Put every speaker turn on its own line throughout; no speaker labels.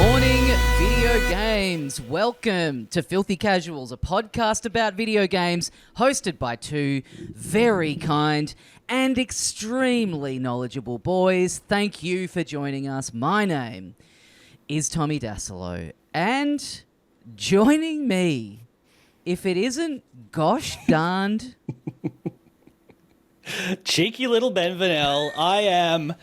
Morning video games. Welcome to Filthy Casuals, a podcast about video games hosted by two very kind and extremely knowledgeable boys. Thank you for joining us. My name is Tommy Dasilo, and joining me, if it isn't gosh darned
cheeky little Ben Vanel, I am,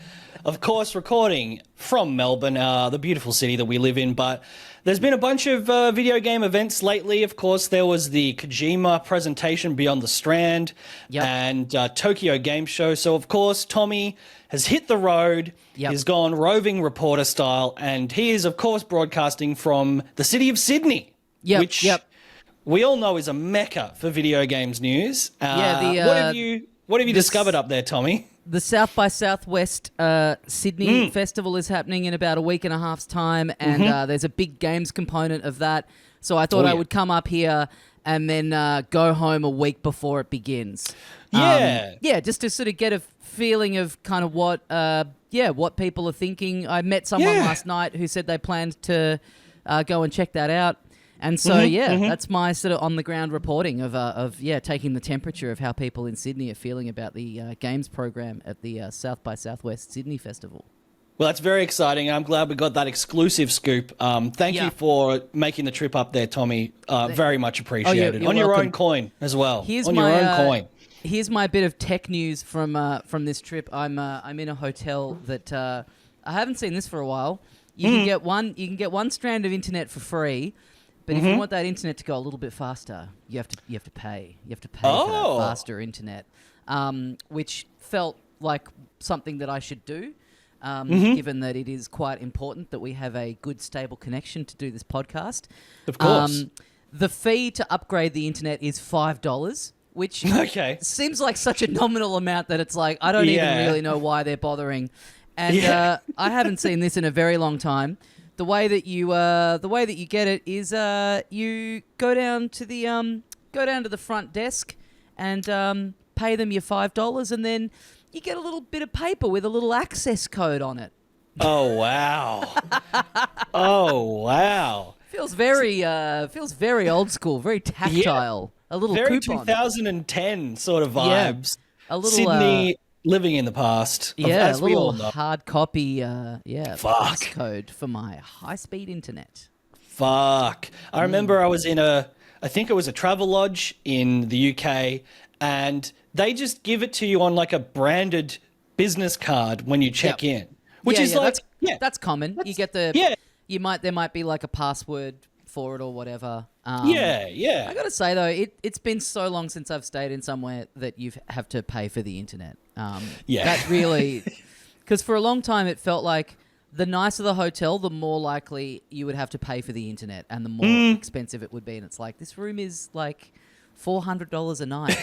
of course, recording from Melbourne, the beautiful city that we live in. But there's been a bunch of video game events lately. Of course, there was the Kojima presentation, Beyond The Strand, and Tokyo Game Show. So, of course, Tommy has hit the road. He's gone roving reporter style, and he is, of course, broadcasting from the city of Sydney, which we all know is a mecca for video games news. What have you discovered up there, Tommy?
The South by Southwest Sydney Festival is happening in about a week and a half's time, and there's a big games component of that. So I thought I would come up here and then go home a week before it begins. Just to sort of get a feeling of kind of what people are thinking. I met someone last night who said they planned to go and check that out. And so, that's my sort of on-the-ground reporting of taking the temperature of how people in Sydney are feeling about the games program at the South by Southwest Sydney Festival.
Well, that's very exciting. I'm glad we got that exclusive scoop. Thank you for making the trip up there, Tommy. Very much appreciated.
You're
on your
welcome.
own coin as well.
Your own coin. Here's my bit of tech news from this trip. I'm in a hotel that I haven't seen this for a while. You can get one strand of internet for free. But if you want that internet to go a little bit faster, you have to pay. You have to pay for that faster internet, which felt like something that I should do, given that it is quite important that we have a good, stable connection to do this podcast.
Of course.
The fee to upgrade the internet is $5, which seems like such a nominal amount that it's like I don't even really know why they're bothering. And I haven't seen this in a very long time. The way that you get it is you go down to the front desk and pay them your $5, and then you get a little bit of paper with a little access code on it.
Oh wow! Oh wow!
Feels very old school, very tactile. A little
very
coupon.
2010 sort of vibes.
A little
Sydney. Living in the past,
as we all know. Hard copy, pass code for my high-speed internet.
Fuck. I remember I was in I think it was a travel lodge in the UK, and they just give it to you on like a branded business card when you check in, which is
that's common. You get there might be like a password for it or whatever. I gotta say though, it's been so long since I've stayed in somewhere that you have to pay for the internet. That really, because for a long time it felt like the nicer the hotel, the more likely you would have to pay for the internet, and the more expensive it would be. And it's like, this room is like $400 a night.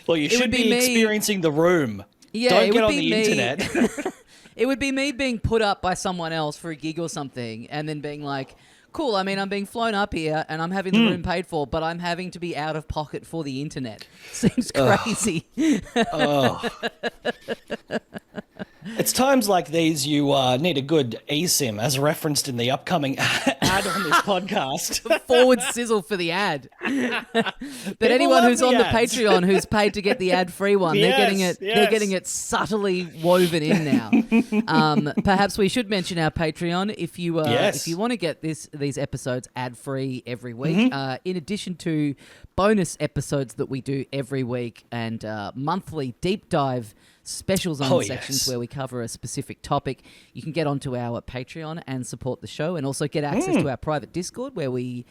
Well, you should be experiencing the room.
Yeah,
don't get on the internet.
It would be me being put up by someone else for a gig or something, and then being like, cool, I mean, I'm being flown up here and I'm having the room paid for, but I'm having to be out of pocket for the internet. Seems crazy.
It's times like these you need a good eSIM, as referenced in the upcoming ad on this podcast.
Forward sizzle for the ad. But anyone who's on the Patreon who's paid to get the ad-free one, they're getting it subtly woven in now. Perhaps we should mention our Patreon if you want to get these episodes ad-free every week. In addition to bonus episodes that we do every week and monthly deep dive special zone sections where we cover a specific topic, you can get onto our Patreon and support the show, and also get access to our private Discord where we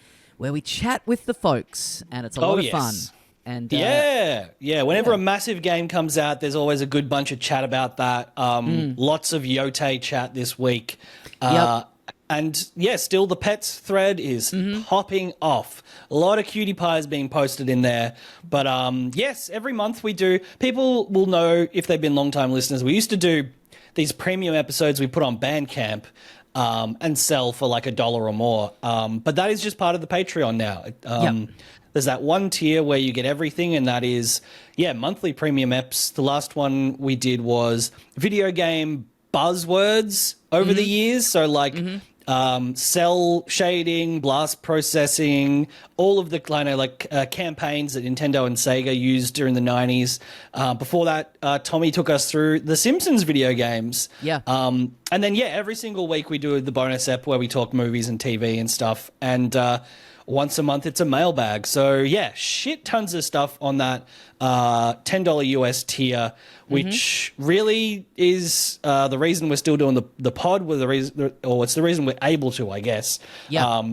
chat with the folks, and it's a lot of fun. And
whenever a massive game comes out, there's always a good bunch of chat about that. Lots of Yotei chat this week. And still the pets thread is popping off. A lot of cutie pies being posted in there. But every month we do. People will know if they've been long-time listeners. We used to do these premium episodes we put on Bandcamp and sell for like $1 or more. But that is just part of the Patreon now. There's that one tier where you get everything, and that is, monthly premium eps. The last one we did was video game buzzwords over the years. So like cell shading, blast processing, all of the kind of like campaigns that Nintendo and Sega used during the 90s. Before that, Tommy took us through the Simpsons video games.
Yeah.
And then, every single week we do the bonus ep where we talk movies and TV and stuff. And once a month, it's a mailbag. So, shit tons of stuff on that $10 US tier, which really is the reason we're still doing the pod, it's the reason we're able to, I guess.
Yeah.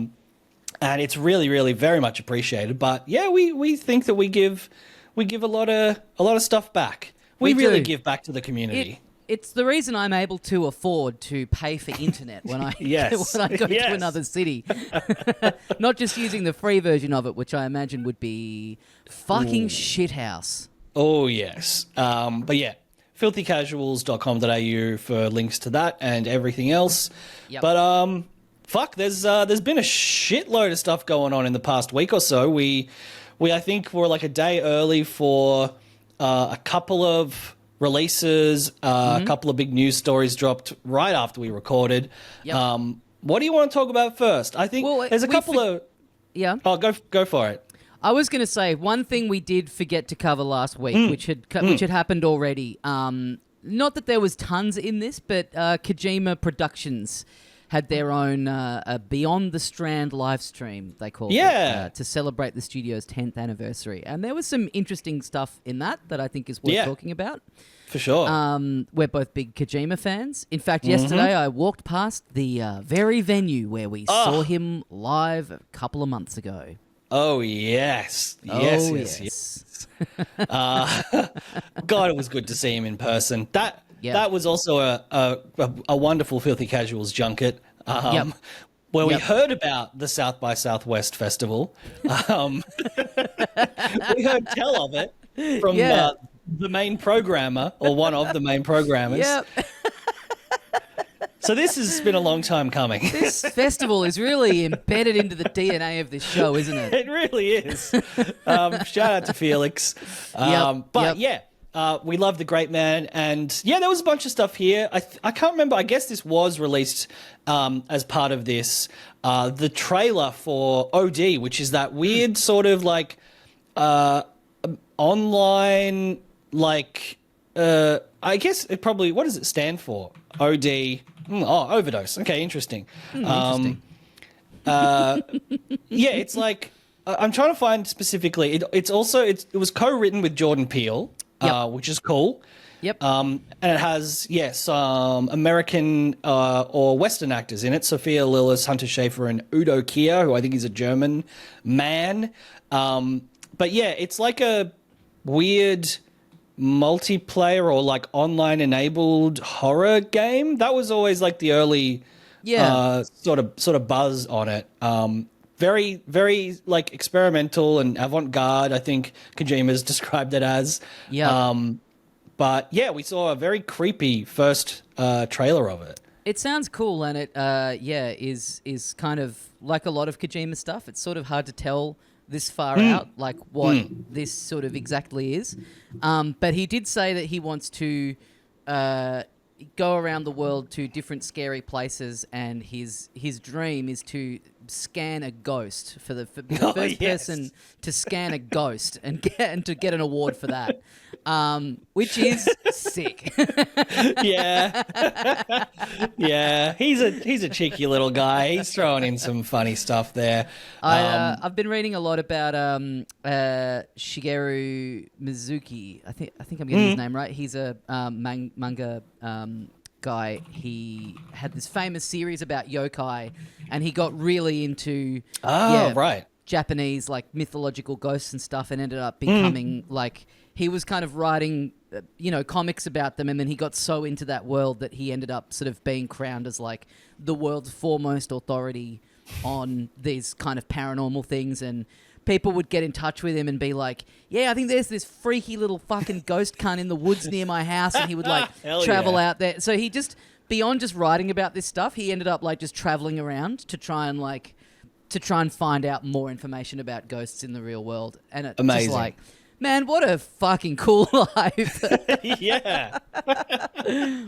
And it's really, really very much appreciated. But we think that we give a lot of stuff back. We really give back to the community.
It's the reason I'm able to afford to pay for internet when I when I go to another city. Not just using the free version of it, which I imagine would be fucking shithouse.
Oh, yes. But filthycasuals.com.au for links to that and everything else.
Yep.
But there's been a shitload of stuff going on in the past week or so. We I think we're like a day early for a couple of releases. A couple of big news stories dropped right after we recorded.
Yep.
What do you want to talk about first? I think there's a couple of...
Yeah.
Oh, go for it.
I was going to say one thing we did forget to cover last week, which had happened already. Not that there was tons in this, but Kojima Productions had their own Beyond The Strand live stream, they called it, to celebrate the studio's 10th anniversary. And there was some interesting stuff in that I think is worth talking about.
For sure.
We're both big Kojima fans. In fact, yesterday I walked past the very venue where we saw him live a couple of months ago.
Oh, yes. Yes. God, it was good to see him in person. That was also a wonderful Filthy Casuals junket where we heard about the South by Southwest Festival. We heard tell of it from the main programmer, or one of the main programmers.
Yep.
So this has been a long time coming.
This festival is really embedded into the DNA of this show, isn't it?
It really is. Shout out to Felix. We love the great man. And there was a bunch of stuff here. I can't remember. I guess this was released as part of this. The trailer for OD, which is that weird sort of like online, like, I guess it probably, what does it stand for? OD. Overdose. Okay, interesting.
Interesting.
It's like, I'm trying to find specifically. It was co-written with Jordan Peele, which is cool.
Yep.
And it has American or Western actors in it: Sophia Lillis, Hunter Schafer, and Udo Kier, who I think is a German man. It's like a weird multiplayer or like online enabled horror game. That was always like the early sort of buzz on it. Very, very like experimental and avant-garde, I think Kojima's described it as. We saw a very creepy first trailer of it.
It sounds cool, and it is kind of like a lot of Kojima stuff. It's sort of hard to tell this far out, like what this sort of exactly is. But he did say that he wants to go around the world to different scary places, and his dream is to scan a ghost be the first person to scan a ghost and to get an award for that, which is sick. He's a cheeky little guy. He's throwing in some funny stuff there. I've been reading a lot about Shigeru Mizuki. I think I'm getting his name right. He's a manga guy. He had this famous series about yokai, and he got really into Japanese like mythological ghosts and stuff, and ended up becoming like, he was kind of writing comics about them, and then he got so into that world that he ended up sort of being crowned as like the world's foremost authority on these kind of paranormal things. And people would get in touch with him and be like, I think there's this freaky little fucking ghost cunt in the woods near my house, and he would like travel out there. So he just, beyond just writing about this stuff, he ended up like just traveling around to try and find out more information about ghosts in the real world. And it
amazing.
just like Man, what a fucking cool life.
Yeah.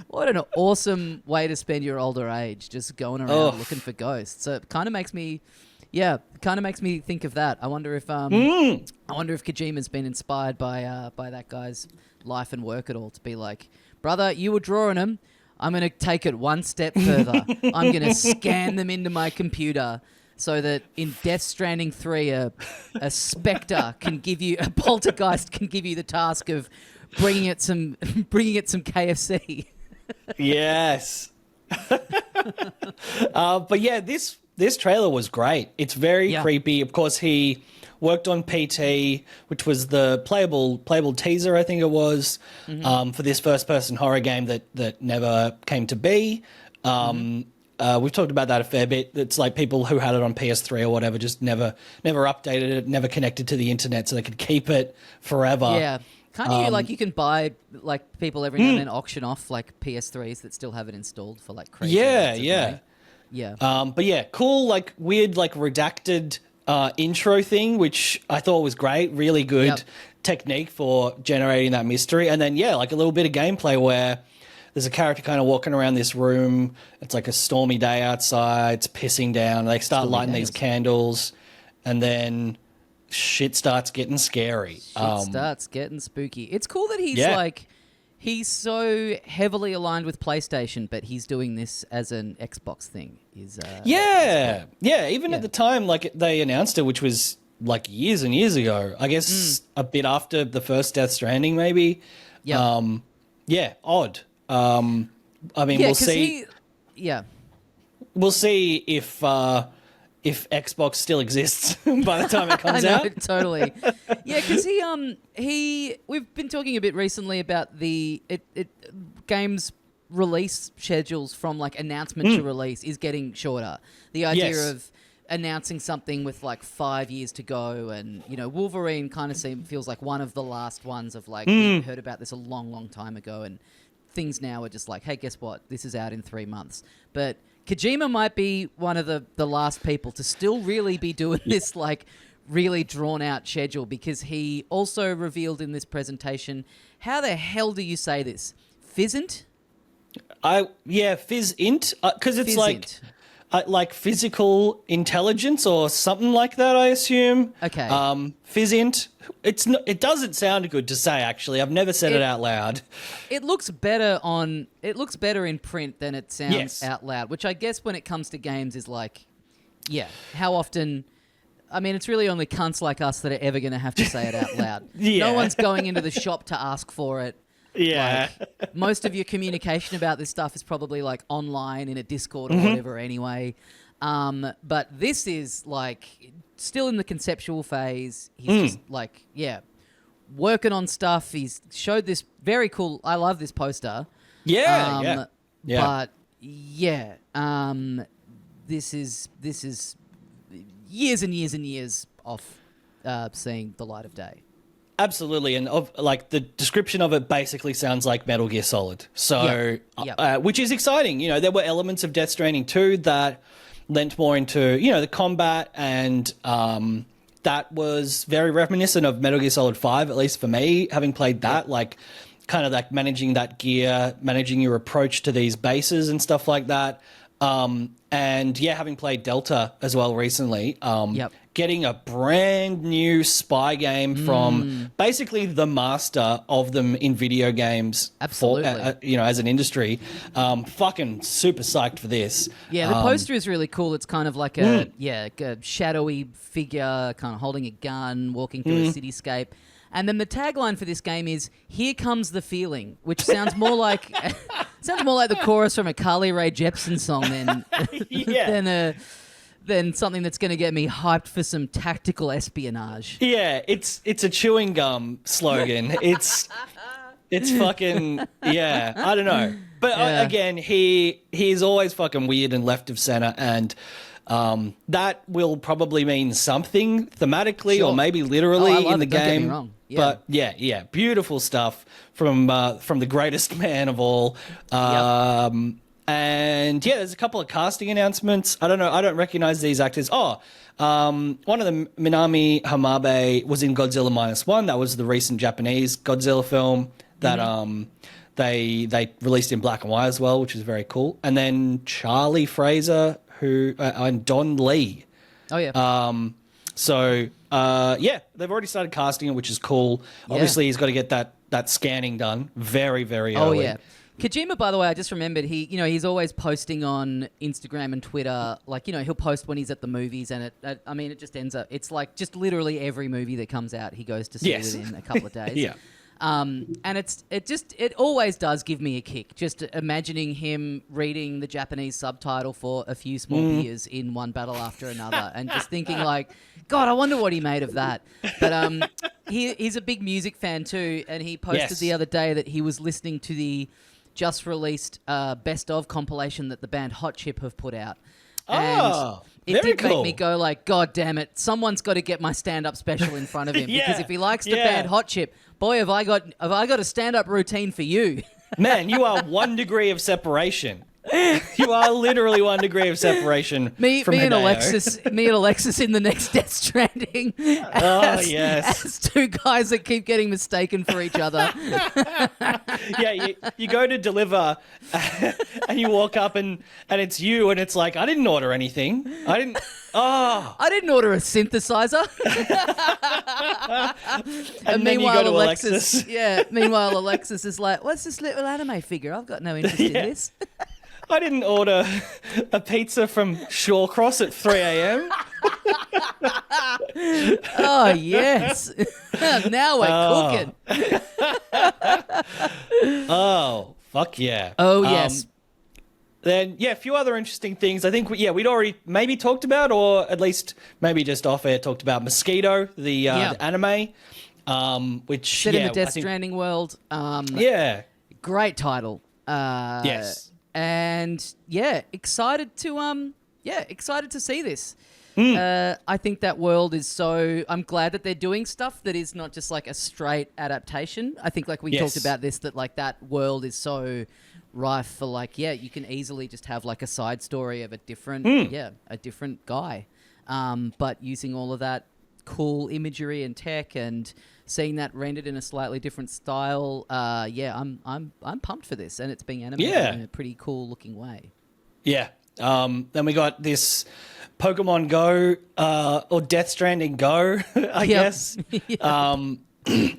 What an awesome way to spend your older age, just going around looking for ghosts. So it kind of makes me think of that. I wonder if Kojima's been inspired by that guy's life and work at all to be like, brother, you were drawing them. I'm going to take it one step further. I'm going to scan them into my computer so that in Death Stranding 3, a spectre can give you, a poltergeist can give you the task of bringing it some KFC.
Yes. But yeah, this trailer was great. It's very creepy. Of course, he worked on PT, which was the playable teaser, I think it was, for this first-person horror game that never came to be. We've talked about that a fair bit. It's like people who had it on PS3 or whatever just never updated it, never connected to the internet so they could keep it forever.
Yeah. Can't you, like, you can buy, like, people every now and then auction off, like, PS3s that still have it installed for, like, crazy amounts of money. Yeah.
But yeah, cool, like, weird, like, redacted intro thing, which I thought was great. Really good technique for generating that mystery. And then, yeah, like a little bit of gameplay where there's a character kind of walking around this room. It's like a stormy day outside. It's pissing down. They start lighting these candles, and then shit starts getting scary.
Starts getting spooky. It's cool that he's so heavily aligned with PlayStation, but he's doing this as an Xbox thing.
Even at the time, like they announced it, which was like years and years ago. I guess a bit after the first Death Stranding, maybe. Odd. I mean, we'll see. We'll see if Xbox still exists by the time it comes out.
Totally. Yeah, because we've been talking a bit recently about the games release schedules from like announcement to release is getting shorter. The idea of announcing something with like 5 years to go, and you know, Wolverine kind of feels like one of the last ones of like we heard about this a long time ago, and things now are just like, hey, guess what? This is out in 3 months. But Kojima might be one of the last people to still really be doing this like really drawn out schedule, because he also revealed in this presentation, how the hell do you say this? Fizzint?
Fizzint, because it's like physical intelligence or something like that, I assume.
Okay.
Fizzint. It doesn't sound good to say, actually. I've never said it out loud.
It looks better in print than it sounds out loud, which I guess when it comes to games is like, how often... I mean, it's really only cunts like us that are ever going to have to say it out loud. No one's going into the shop to ask for it.
Yeah.
Like, most of your communication about this stuff is probably like online in a Discord or whatever anyway. But this is like still in the conceptual phase. He's just like, working on stuff. He's showed this very cool. I love this poster.
Yeah.
But this is years and years and years off seeing the light of day.
Absolutely, and the description of it basically sounds like Metal Gear Solid. So, which is exciting. You know, there were elements of Death Stranding 2 that lent more into, you know, the combat, and that was very reminiscent of Metal Gear Solid 5, at least for me, having played that, like kind of like managing that gear, managing your approach to these bases and stuff like that. And having played Delta as well recently, getting a brand new spy game from basically the master of them in video games.
Absolutely.
You know, as an industry, fucking super psyched for this.
Yeah, the poster is really cool. It's kind of like a shadowy figure, kind of holding a gun, walking through a cityscape. And then the tagline for this game is "Here comes the feeling," which sounds more like the chorus from a Carly Rae Jepsen song than something that's going to get me hyped for some tactical espionage.
Yeah, it's a chewing gum slogan. It's fucking I don't know, but again, he's always fucking weird and left of center, and that will probably mean something thematically or maybe literally in the game.
Don't get me wrong. Yeah.
But beautiful stuff from the greatest man of all. And yeah, there's a couple of casting announcements. I don't know. I don't recognize these actors. One of them, Minami Hamabe, was in Godzilla -1. That was the recent Japanese Godzilla film that they released in black and white as well, which is very cool. And then Charlie Fraser, and Don Lee.
Oh yeah.
They've already started casting it, which is cool. Yeah. Obviously, he's got to get that scanning done very, very early.
Oh yeah. Kojima, by the way, I just remembered he's always posting on Instagram and Twitter. Like, he'll post when he's at the movies, and it just ends up. It's like just literally every movie that comes out, he goes to see within a couple of days.
Yeah.
And it always does give me a kick, just imagining him reading the Japanese subtitle for A Few Small Beers in one battle after another, and just thinking like, God, I wonder what he made of that. But he's a big music fan too, and he posted the other day that he was listening to the just released best of compilation that the band Hot Chip have put out. And it did make me go like, God damn it, someone's got to get my stand-up special in front of him. Because if he likes the band Hot Chip, boy, have I got a stand-up routine for you.
Man, you are 1 degree of separation. You are literally 1 degree of separation from Hideo.
Me and Alexis in the next Death Stranding. As two guys that keep getting mistaken for each other.
You go to deliver and you walk up and it's you, and it's like, I didn't order anything. I didn't order
a synthesizer.
and meanwhile, Alexis.
Meanwhile, Alexis is like, what's this little anime figure? I've got no interest in this.
I didn't order a pizza from Shawcross at 3 a.m.
Oh, yes. Now we're cooking.
Oh, fuck yeah.
Oh, yes.
Then, a few other interesting things. I think, we'd already maybe talked about, or at least maybe just off air talked about Mosquito, the anime, which...
Set in the Death Stranding world. Great title.
Yes.
And excited to see this. I think that world is I'm glad that they're doing stuff that is not just like a straight adaptation. I think like we talked about this, that like that world is so rife for like, you can easily just have like a side story of a different guy. But using all of that cool imagery and tech and seeing that rendered in a slightly different style, I'm pumped for this, and it's being animated in a pretty cool looking way. Yeah.
Then we got this Pokemon Go or Death Stranding Go, I guess.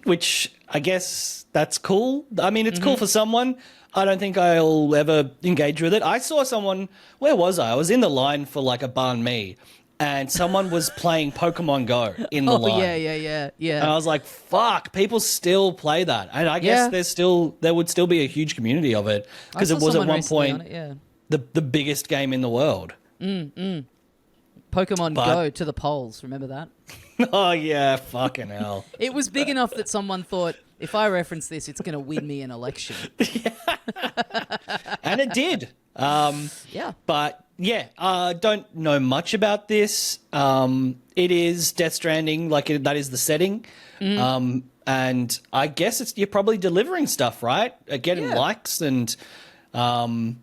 Which I guess that's cool. I mean, it's cool for someone. I don't think I'll ever engage with it. I saw someone. Where was I? I was in the line for like a banh mi. And someone was playing Pokemon Go in the line.
Yeah.
And I was like, fuck, people still play that. And I guess there would still be a huge community of it, because it was at one point the biggest game in the world.
Pokemon Go to the polls, remember that?
Oh, yeah, fucking hell.
It was big enough that someone thought, if I reference this, it's going to win me an election.
And it did. But don't know much about this. It is Death Stranding, that is the setting. And I guess you're probably delivering stuff, right? Getting likes and cool.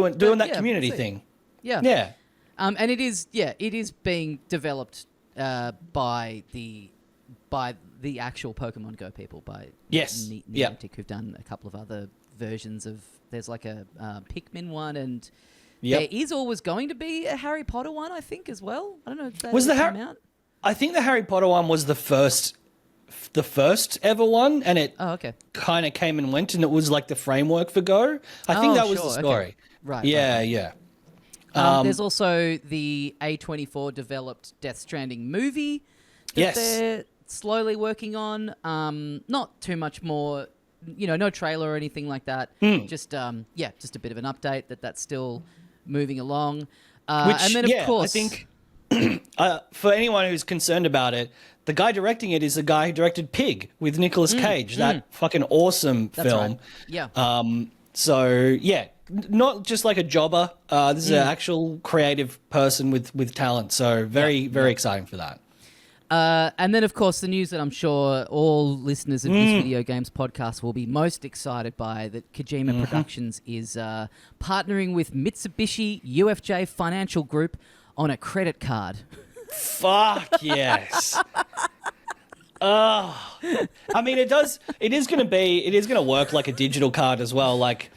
doing that community thing.
Yeah. And it is being developed by the actual Pokemon Go people, by Niantic, who've done a couple of other versions of. There's like a Pikmin one, and there is always going to be a Harry Potter one, I think, as well. I don't know if that came out.
I think the Harry Potter one was the first ever one, and it kind of came and went, and it was like the framework for Go. I think that was the story.
Okay. Right.
Yeah.
There's also the A24 developed Death Stranding movie that they're slowly working on. Not too much more, no trailer or anything like that. Just a bit of an update that's still moving along. And then, of course,
I think for anyone who's concerned about it, the guy directing it is the guy who directed Pig with Nicolas Cage, that fucking awesome film.
Right. Yeah.
Not just like a jobber. This is an actual creative person with talent. So very exciting for that.
And then, of course, the news that I'm sure all listeners of this Video Games podcast will be most excited by, that Kojima Productions is partnering with Mitsubishi UFJ Financial Group on a credit card.
Fuck yes. Oh, I mean, it is going to work like a digital card as well. Like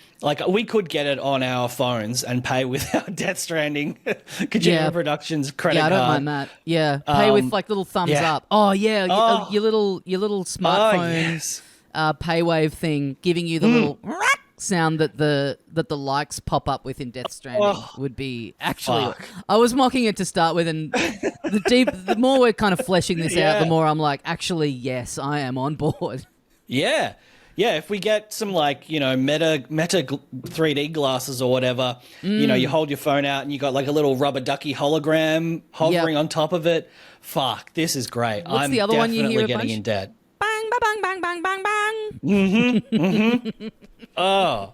we could get it on our phones and pay with our Death Stranding Kojima Productions credit card.
Yeah, I don't mind that. Yeah, pay with like little thumbs up. Oh yeah, your little smartphone pay wave thing, giving you the little sound that the likes pop up with in Death Stranding would be actually.
Fuck.
I was mocking it to start with, and the more we're kind of fleshing this out, the more I'm like, actually, yes, I am on board.
Yeah. Yeah, if we get some meta 3D glasses or whatever, you hold your phone out and you got like a little rubber ducky hologram hovering on top of it. Fuck, this is great.
What's
I'm
the other one you hear
definitely
a
getting
bunch?
in debt.
Bang, bang, bang, bang, bang, bang.
Oh.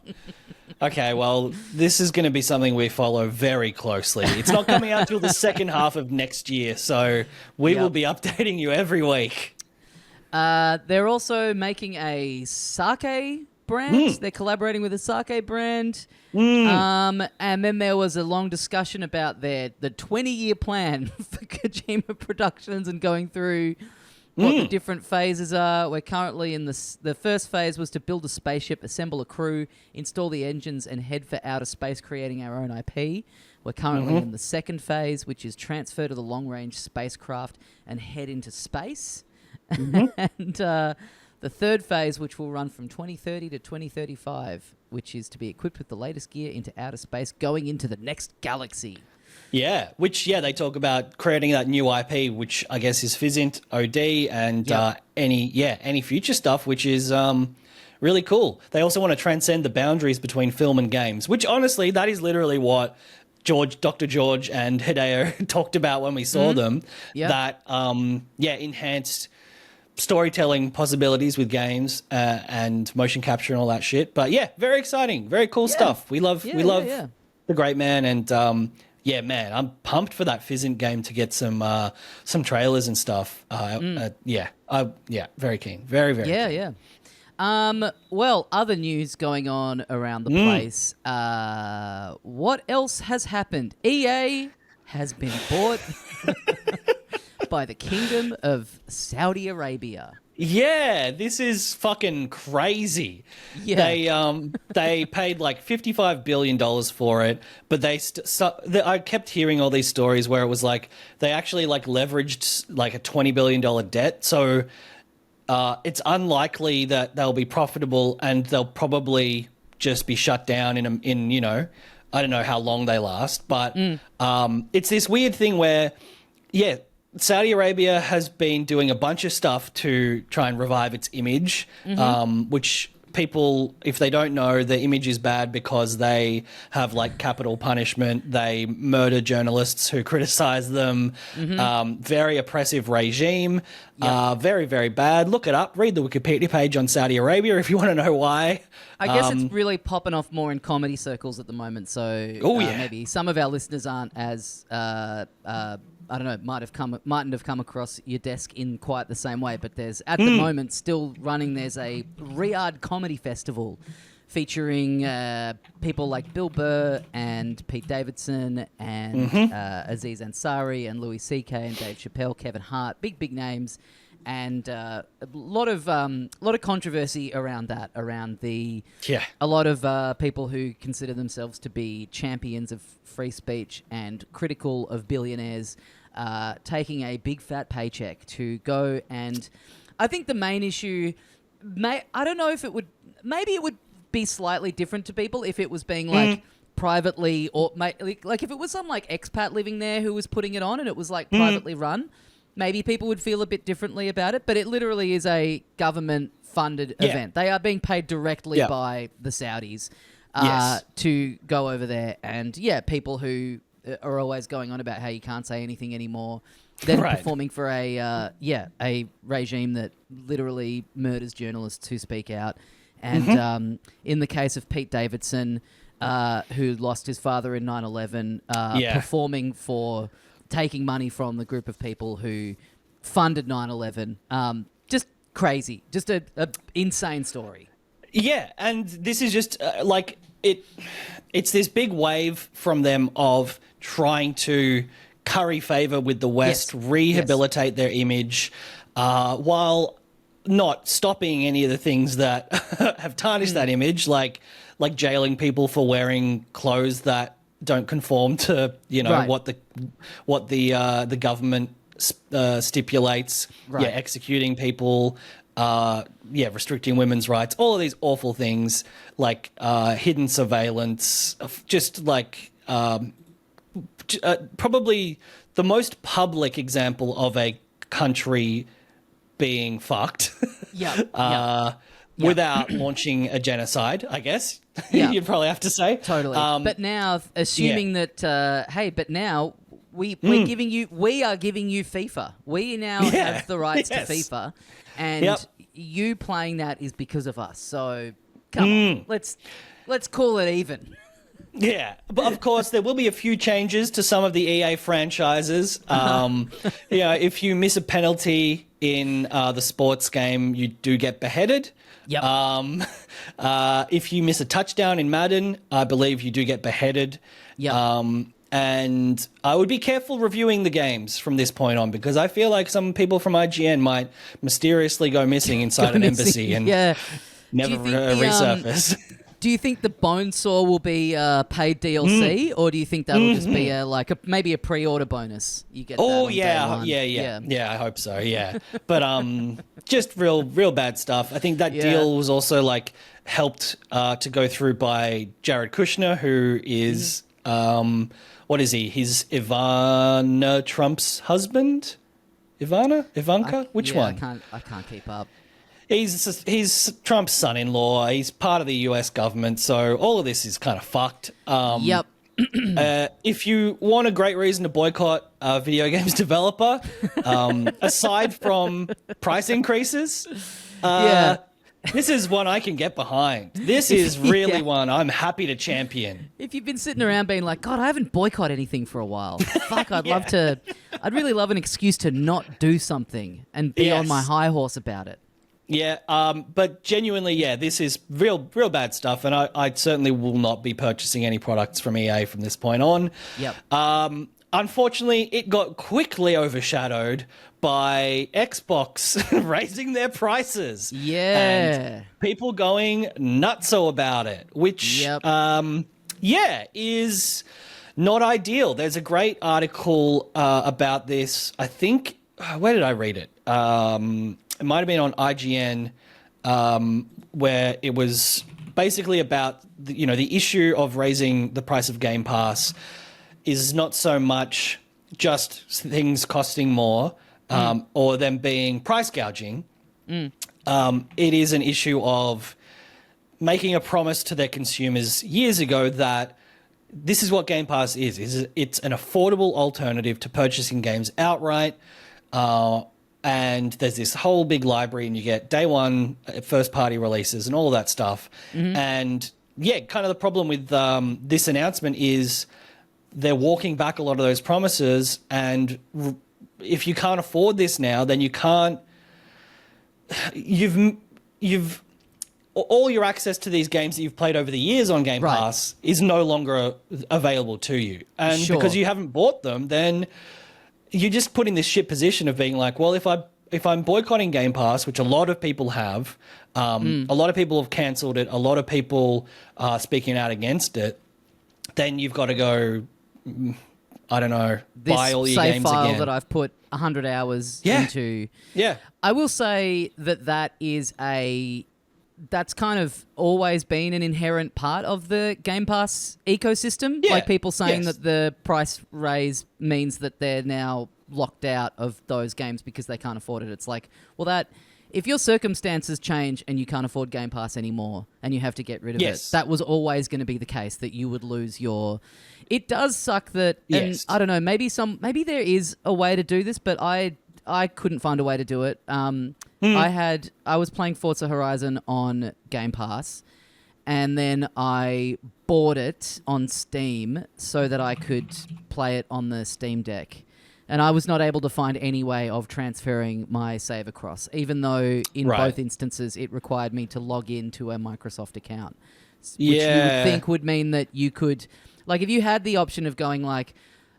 Okay, well, this is going to be something we follow very closely. It's not coming out till the second half of next year, so we will be updating you every week.
They're also making a sake brand. They're collaborating with a sake brand. And then there was a long discussion about the 20-year plan for Kojima Productions and going through what the different phases are. We're currently in the first phase was to build a spaceship, assemble a crew, install the engines, and head for outer space, creating our own IP. We're currently in the second phase, which is transfer to the long-range spacecraft and head into space. And the third phase, which will run from 2030 to 2035, which is to be equipped with the latest gear into outer space, going into the next galaxy.
Yeah, they talk about creating that new IP, which I guess is Physint, OD, and any future stuff, which is really cool. They also want to transcend the boundaries between film and games, which honestly, that is literally what Dr. George and Hideo talked about when we saw them. That enhanced storytelling possibilities with games and motion capture and all that shit. But yeah, very exciting, very cool stuff. We love the great man, and man, I'm pumped for that Physint game to get some trailers and stuff. Very keen, very very keen.
Yeah. Well, other news going on around the place. What else has happened? EA has been bought by the Kingdom of Saudi Arabia.
Yeah, this is fucking crazy.
Yeah.
They paid like $55 billion for it, but I kept hearing all these stories where it was like they actually like leveraged like a $20 billion debt. So it's unlikely that they'll be profitable, and they'll probably just be shut down in I don't know how long they last, but it's this weird thing where Saudi Arabia has been doing a bunch of stuff to try and revive its image, which people, if they don't know, the image is bad because they have like capital punishment. They murder journalists who criticize them. Very oppressive regime. Very, very bad. Look it up. Read the Wikipedia page on Saudi Arabia if you want to know why.
I guess it's really popping off more in comedy circles at the moment. So maybe some of our listeners aren't as I don't know, mightn't have come across your desk in quite the same way, but there's at the moment still running. There's a Riyadh Comedy Festival featuring people like Bill Burr and Pete Davidson and Aziz Ansari and Louis C.K. and Dave Chappelle, Kevin Hart, big names, and a lot of controversy around that. A lot of people who consider themselves to be champions of free speech and critical of billionaires taking a big fat paycheck to go. And I think the main issue, I don't know if it would, maybe it would be slightly different to people if it was being like privately, or like if it was some like expat living there who was putting it on and it was like privately run. Maybe people would feel a bit differently about it, but it literally is a government-funded event. They are being paid directly by the Saudis to go over there. And, people who are always going on about how you can't say anything anymore. They're performing for a regime that literally murders journalists who speak out. And in the case of Pete Davidson, who lost his father in 9/11, performing for... taking money from the group of people who funded 9/11. Just crazy. Just a insane story.
Yeah, and this is just it's this big wave from them of trying to curry favor with the West, rehabilitate their image, while not stopping any of the things that have tarnished that image, like jailing people for wearing clothes that don't conform to what the government stipulates.
Right.
Executing people. Restricting women's rights, all of these awful things, like hidden surveillance, just like probably the most public example of a country being fucked without launching a genocide, I guess. You'd probably have to say.
Totally. But now, assuming that, but now we are giving you FIFA. We now have the rights to FIFA. And you playing that is because of us. So come on, let's call it even.
Yeah, but of course there will be a few changes to some of the EA franchises. If you miss a penalty in the sports game, you do get beheaded.
Yep.
If you miss a touchdown in Madden, I believe you do get beheaded.
Yep.
And I would be careful reviewing the games from this point on, because I feel like some people from IGN might mysteriously go missing inside an embassy and never resurface.
Do you think the Bonesaw will be paid DLC, or do you think that'll just be maybe a pre-order bonus? You get. Oh
yeah, I hope so. Yeah, but just real bad stuff. I think that deal was also helped to go through by Jared Kushner, who is what is he? He's Ivana Trump's husband. Ivanka? Which one?
I can't keep up.
He's Trump's son-in-law. He's part of the US government, so all of this is kind of fucked.
Yep.
If you want a great reason to boycott a video games developer, aside from price increases, this is one I can get behind. This is really one I'm happy to champion.
If you've been sitting around being like, God, I haven't boycotted anything for a while. Fuck, I'd really love an excuse to not do something and be on my high horse about it.
Yeah, but genuinely, this is real bad stuff, and I certainly will not be purchasing any products from EA from this point on.
Yep.
Unfortunately, it got quickly overshadowed by Xbox raising their prices.
Yeah.
And people going nutso about it, which, is not ideal. There's a great article about this. I think, where did I read it? It might have been on IGN, where it was basically about the issue of raising the price of Game Pass is not so much just things costing more or them being price gouging. It is an issue of making a promise to their consumers years ago that this is what Game Pass is. It's an affordable alternative to purchasing games outright. And there's this whole big library, and you get day one first-party releases and all of that stuff. And, kind of the problem with this announcement is they're walking back a lot of those promises, and if you can't afford this now, then you can't... You've all your access to these games that you've played over the years on Game Pass is no longer available to you. And because you haven't bought them, then... you're just put in this shit position of being like, well, if I'm boycotting Game Pass, which a lot of people have, a lot of people have cancelled it, a lot of people are speaking out against it, then you've got to go, I don't know, buy all your games
file
again.
That I've put 100 hours into. Yeah. I will say that is that's kind of always been an inherent part of the Game Pass ecosystem. Yeah. Like people saying that the price raise means that they're now locked out of those games because they can't afford it. It's like, well, if your circumstances change and you can't afford Game Pass anymore and you have to get rid of it, that was always going to be the case, that you would lose your... It does suck that... And I don't know, maybe there is a way to do this, but I couldn't find a way to do it. I was playing Forza Horizon on Game Pass, and then I bought it on Steam so that I could play it on the Steam Deck. And I was not able to find any way of transferring my save across, even though in both instances it required me to log into a Microsoft account, which you would think would mean that you could, like, if you had the option of going like,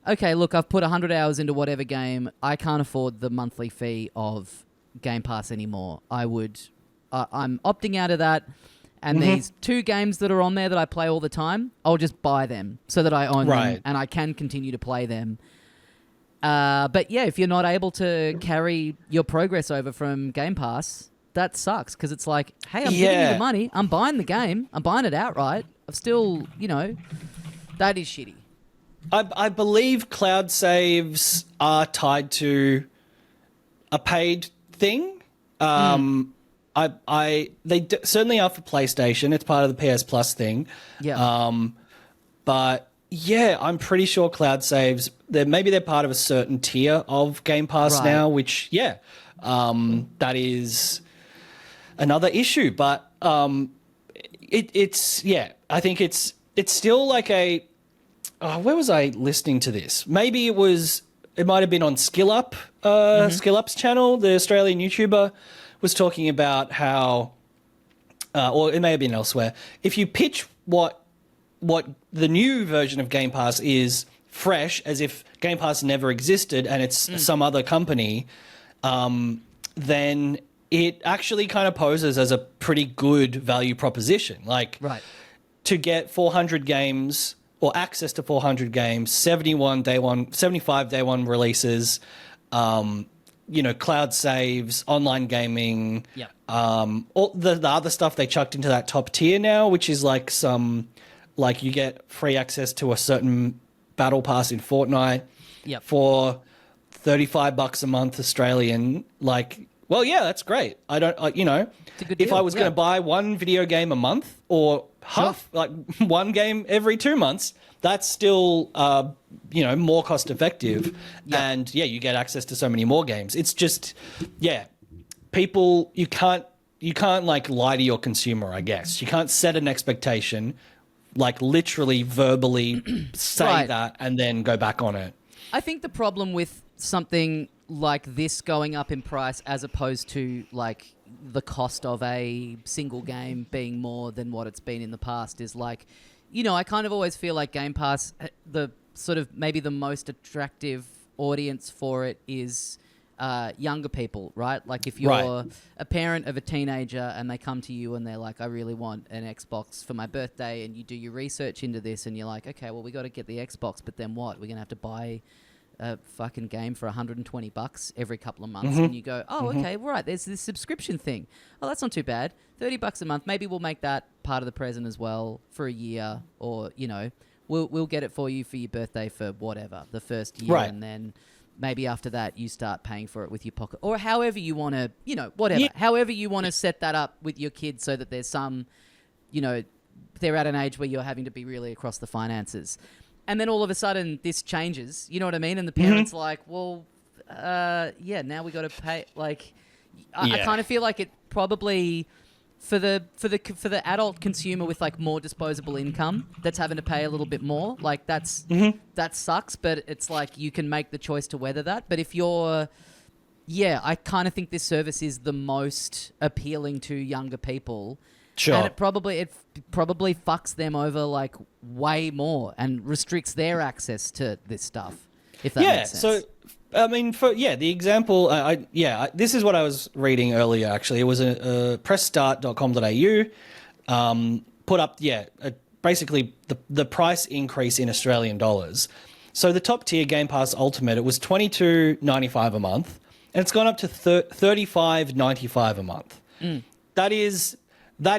okay, look, I've put 100 hours into whatever game, I can't afford the monthly fee of Game Pass anymore. I'm opting out of that. And these 2 games that are on there that I play all the time, I'll just buy them so that I own them and I can continue to play them. But yeah, if you're not able to carry your progress over from Game Pass, that sucks because it's like, hey, I'm giving you the money. I'm buying the game. I'm buying it outright. I'm still, that is shitty.
I believe cloud saves are tied to a paid thing. They certainly are for PlayStation. It's part of the PS Plus thing.
Yeah.
But yeah, I'm pretty sure cloud saves, maybe they're part of a certain tier of Game Pass now, which, that is another issue. But it's I think it's still like a, where was I listening to this? Maybe it might have been on SkillUp's channel, the Australian YouTuber was talking about how, or it may have been elsewhere, if you pitch what the new version of Game Pass is fresh, as if Game Pass never existed and it's some other company, then it actually kind of poses as a pretty good value proposition. Like, to get 400 games or access to 400 games, 75 day one releases, cloud saves, online gaming, all the other stuff they chucked into that top tier now, which is like you get free access to a certain battle pass in Fortnite for $35 a month Australian. Like, well, yeah, that's great. I don't, if I was going to buy one video game a month or half, like one game every 2 months, that's still, more cost effective. And you get access to so many more games. It's just, people, you can't like lie to your consumer, I guess. You can't set an expectation, like literally verbally say that and then go back on it.
I think the problem with something like this going up in price as opposed to like the cost of a single game being more than what it's been in the past is like, I kind of always feel like Game Pass, the sort of maybe the most attractive audience for it is younger people, right? Like if you're a parent of a teenager and they come to you and they're like, I really want an Xbox for my birthday, and you do your research into this and you're like, okay, well, we got to get the Xbox, but then what? We're going to have to buy a fucking game for $120 every couple of months. And you go, oh, okay, right, there's this subscription thing. Oh, that's not too bad. $30 a month. Maybe we'll make that part of the present as well for a year, or, we'll get it for you for your birthday for whatever, the first year. And then maybe after that you start paying for it with your pocket, or however you want to, whatever. Yeah. However you want to set that up with your kids so that there's some, they're at an age where you're having to be really across the finances. And then all of a sudden this changes, you know what I mean? And the parent's like, well, now we got to pay. Like, I kind of feel like it probably for the adult consumer with like more disposable income that's having to pay a little bit more. Like that sucks, but it's like you can make the choice to weather that. But if you're, I kind of think this service is the most appealing to younger people. Sure. And it probably fucks them over like way more and restricts their access to this stuff, if that makes sense. So, I mean, the example, this is what I was reading earlier, actually. It was a pressstart.com.au, put up, basically the price increase in Australian dollars. So the top tier Game Pass Ultimate, it was $22.95 a month, and it's gone up to $35.95 a month. That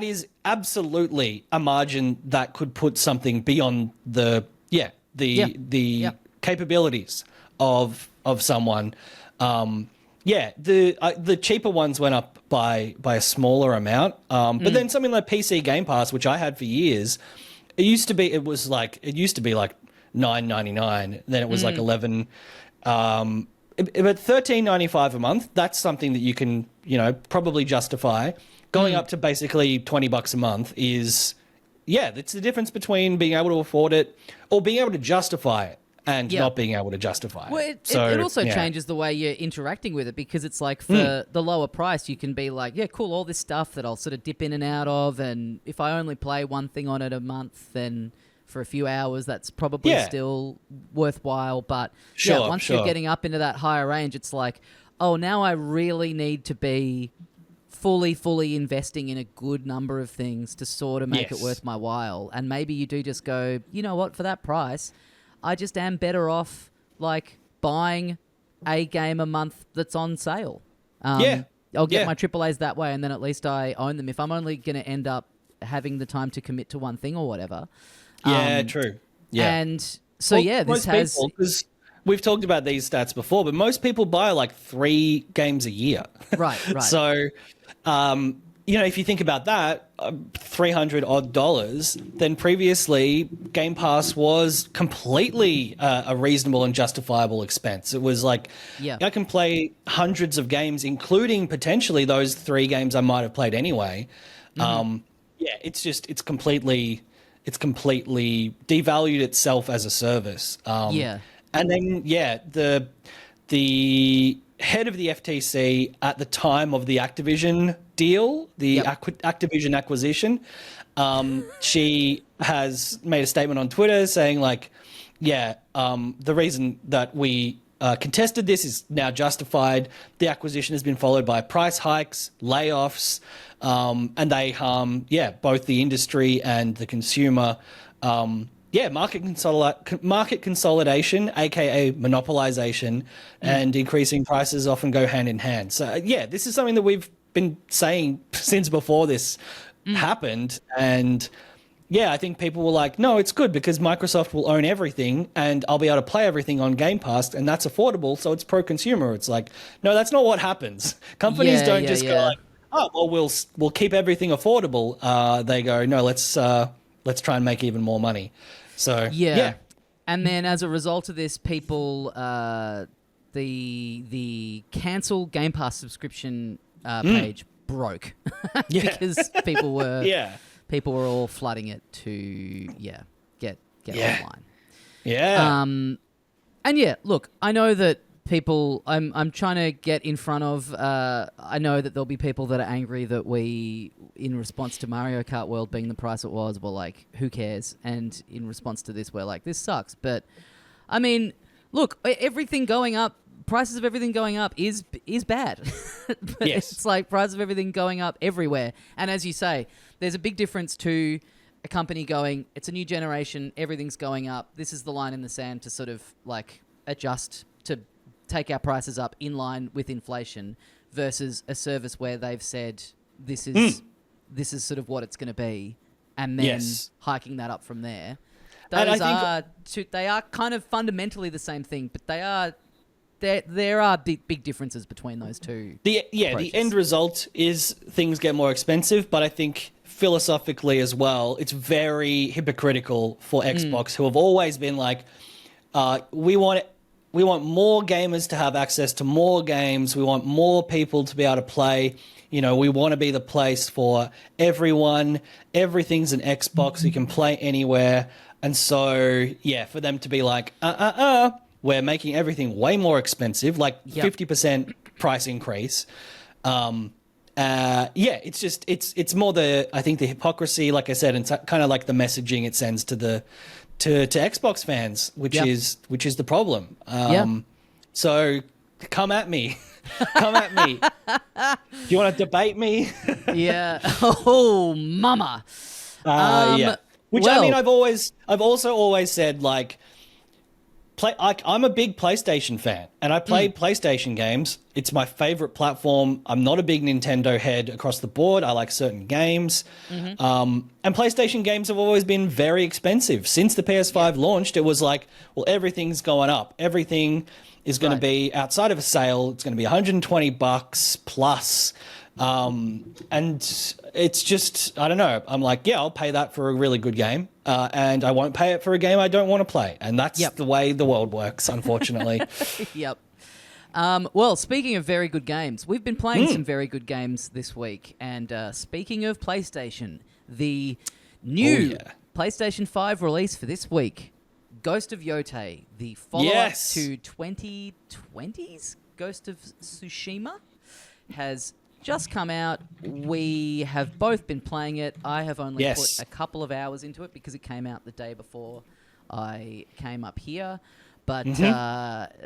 is absolutely a margin that could put something beyond the capabilities of someone. The cheaper ones went up by a smaller amount. But then something like PC Game Pass, which I had for years, it used to be like $9.99. Then it was like $11. But $13.95 a month, that's something that you can, probably justify. Going up to basically $20 a month is, it's the difference between being able to afford it or being able to justify it.
and not being able to justify
well, it also changes the way you're interacting with it, because it's like for the lower price, you can be like, yeah, cool, all this stuff that I'll sort of dip in and out of, and if I only play one thing on it a month, then for a few hours, that's probably still worthwhile. But once you're getting up into that higher range, it's like, oh, now I really need to be fully investing in a good number of things to sort of make it worth my while. And maybe you do just go, you know what, for that price, I just am better off like buying a game a month that's on sale. I'll get my AAAs that way, and then at least I own them. If I'm only going to end up having the time to commit to one thing or whatever.
True. Yeah.
And so, this has...
Because we've talked about these stats before, but most people buy like 3 games a year.
Right.
So... if you think about that, $300 odd, then previously Game Pass was completely a reasonable and justifiable expense. It was like, I can play hundreds of games, including potentially those 3 games I might have played anyway. It's completely devalued itself as a service. And then, the head of the FTC at the time of the Activision deal, the Activision acquisition, she has made a statement on Twitter saying like, the reason that we contested this is now justified. The acquisition has been followed by price hikes, layoffs, and they harm, both the industry and the consumer. Market consolidation, aka monopolization, and increasing prices often go hand in hand. So this is something that we've been saying since before this happened, and I think people were like, no, it's good because Microsoft will own everything and I'll be able to play everything on Game Pass, and that's affordable, so it's pro-consumer. It's like, no, that's not what happens. Companies don't just go like, oh, well, we'll keep everything affordable. They go, no, let's try and make even more money. So
and then as a result of this, people the cancel Game Pass subscription page broke because people were all flooding it to get online. And look, I know that people, I'm trying to get in front of, I know that there'll be people that are angry that we, in response to Mario Kart World being the price it was, we're like, who cares? And in response to this, we're like, this sucks. But, I mean, look, everything going up, prices of everything going up is bad. But it's like prices of everything going up everywhere. And as you say, there's a big difference to a company going, it's a new generation, everything's going up, this is the line in the sand to sort of like adjust to take our prices up in line with inflation, versus a service where they've said this is sort of what it's going to be, and then hiking that up from there. Those they are kind of fundamentally the same thing, but there are big differences between those two. The
end result is things get more expensive, but I think philosophically as well, it's very hypocritical for Xbox, who have always been like, we want more gamers to have access to more games. We want more people to be able to play. We want to be the place for everyone. Everything's an Xbox. You can play anywhere. And so, for them to be like, we're making everything way more expensive, like 50% price increase. It's just, it's more I think the hypocrisy, like I said, and kind of like the messaging it sends to Xbox fans, which is the problem. So come at me. Come at me. Do you want to debate me?
Oh, mama.
Which, I mean, I've also always said, like, I'm a big PlayStation fan, and I play PlayStation games. It's my favorite platform. I'm not a big Nintendo head across the board. I like certain games. And PlayStation games have always been very expensive. Since the PS5 launched, it was like, well, everything's going up. Everything is going to be, outside of a sale, it's going to be $120 plus. And it's just, I don't know. I'm like, I'll pay that for a really good game. And I won't pay it for a game I don't want to play. And that's the way the world works, unfortunately.
Well, speaking of very good games, we've been playing some very good games this week. And speaking of PlayStation, the new PlayStation 5 release for this week, Ghost of Yotei, the follow-up to 2020's Ghost of Tsushima, has just come out. We have both been playing it. I have only put a couple of hours into it because it came out the day before I came up here. But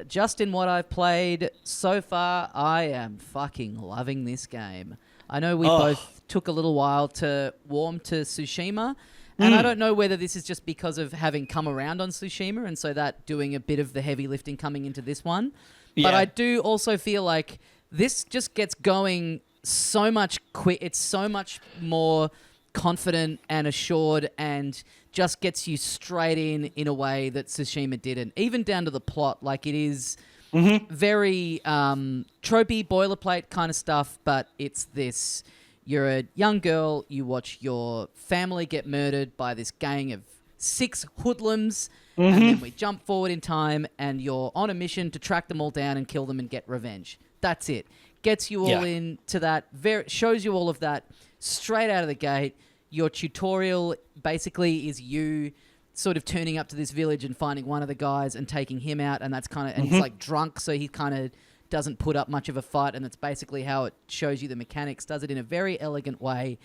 just in what I've played so far, I am fucking loving this game. I know we both took a little while to warm to Tsushima, and I don't know whether this is just because of having come around on Tsushima, and so that doing a bit of the heavy lifting coming into this one. Yeah. But I do also feel like this just gets going so much quick. It's so much more confident and assured, and just gets you straight in a way that Tsushima didn't. Even down to the plot, like it is very tropey, boilerplate kind of stuff, but it's this. You're a young girl, you watch your family get murdered by this gang of 6 hoodlums, and then we jump forward in time, and you're on a mission to track them all down and kill them and get revenge. That's it. Gets you all into that, shows you all of that straight out of the gate. Your tutorial basically is you sort of turning up to this village and finding one of the guys and taking him out, and that's kind of, and he's like drunk, so he kind of doesn't put up much of a fight, and that's basically how it shows you the mechanics, does it in a very elegant way,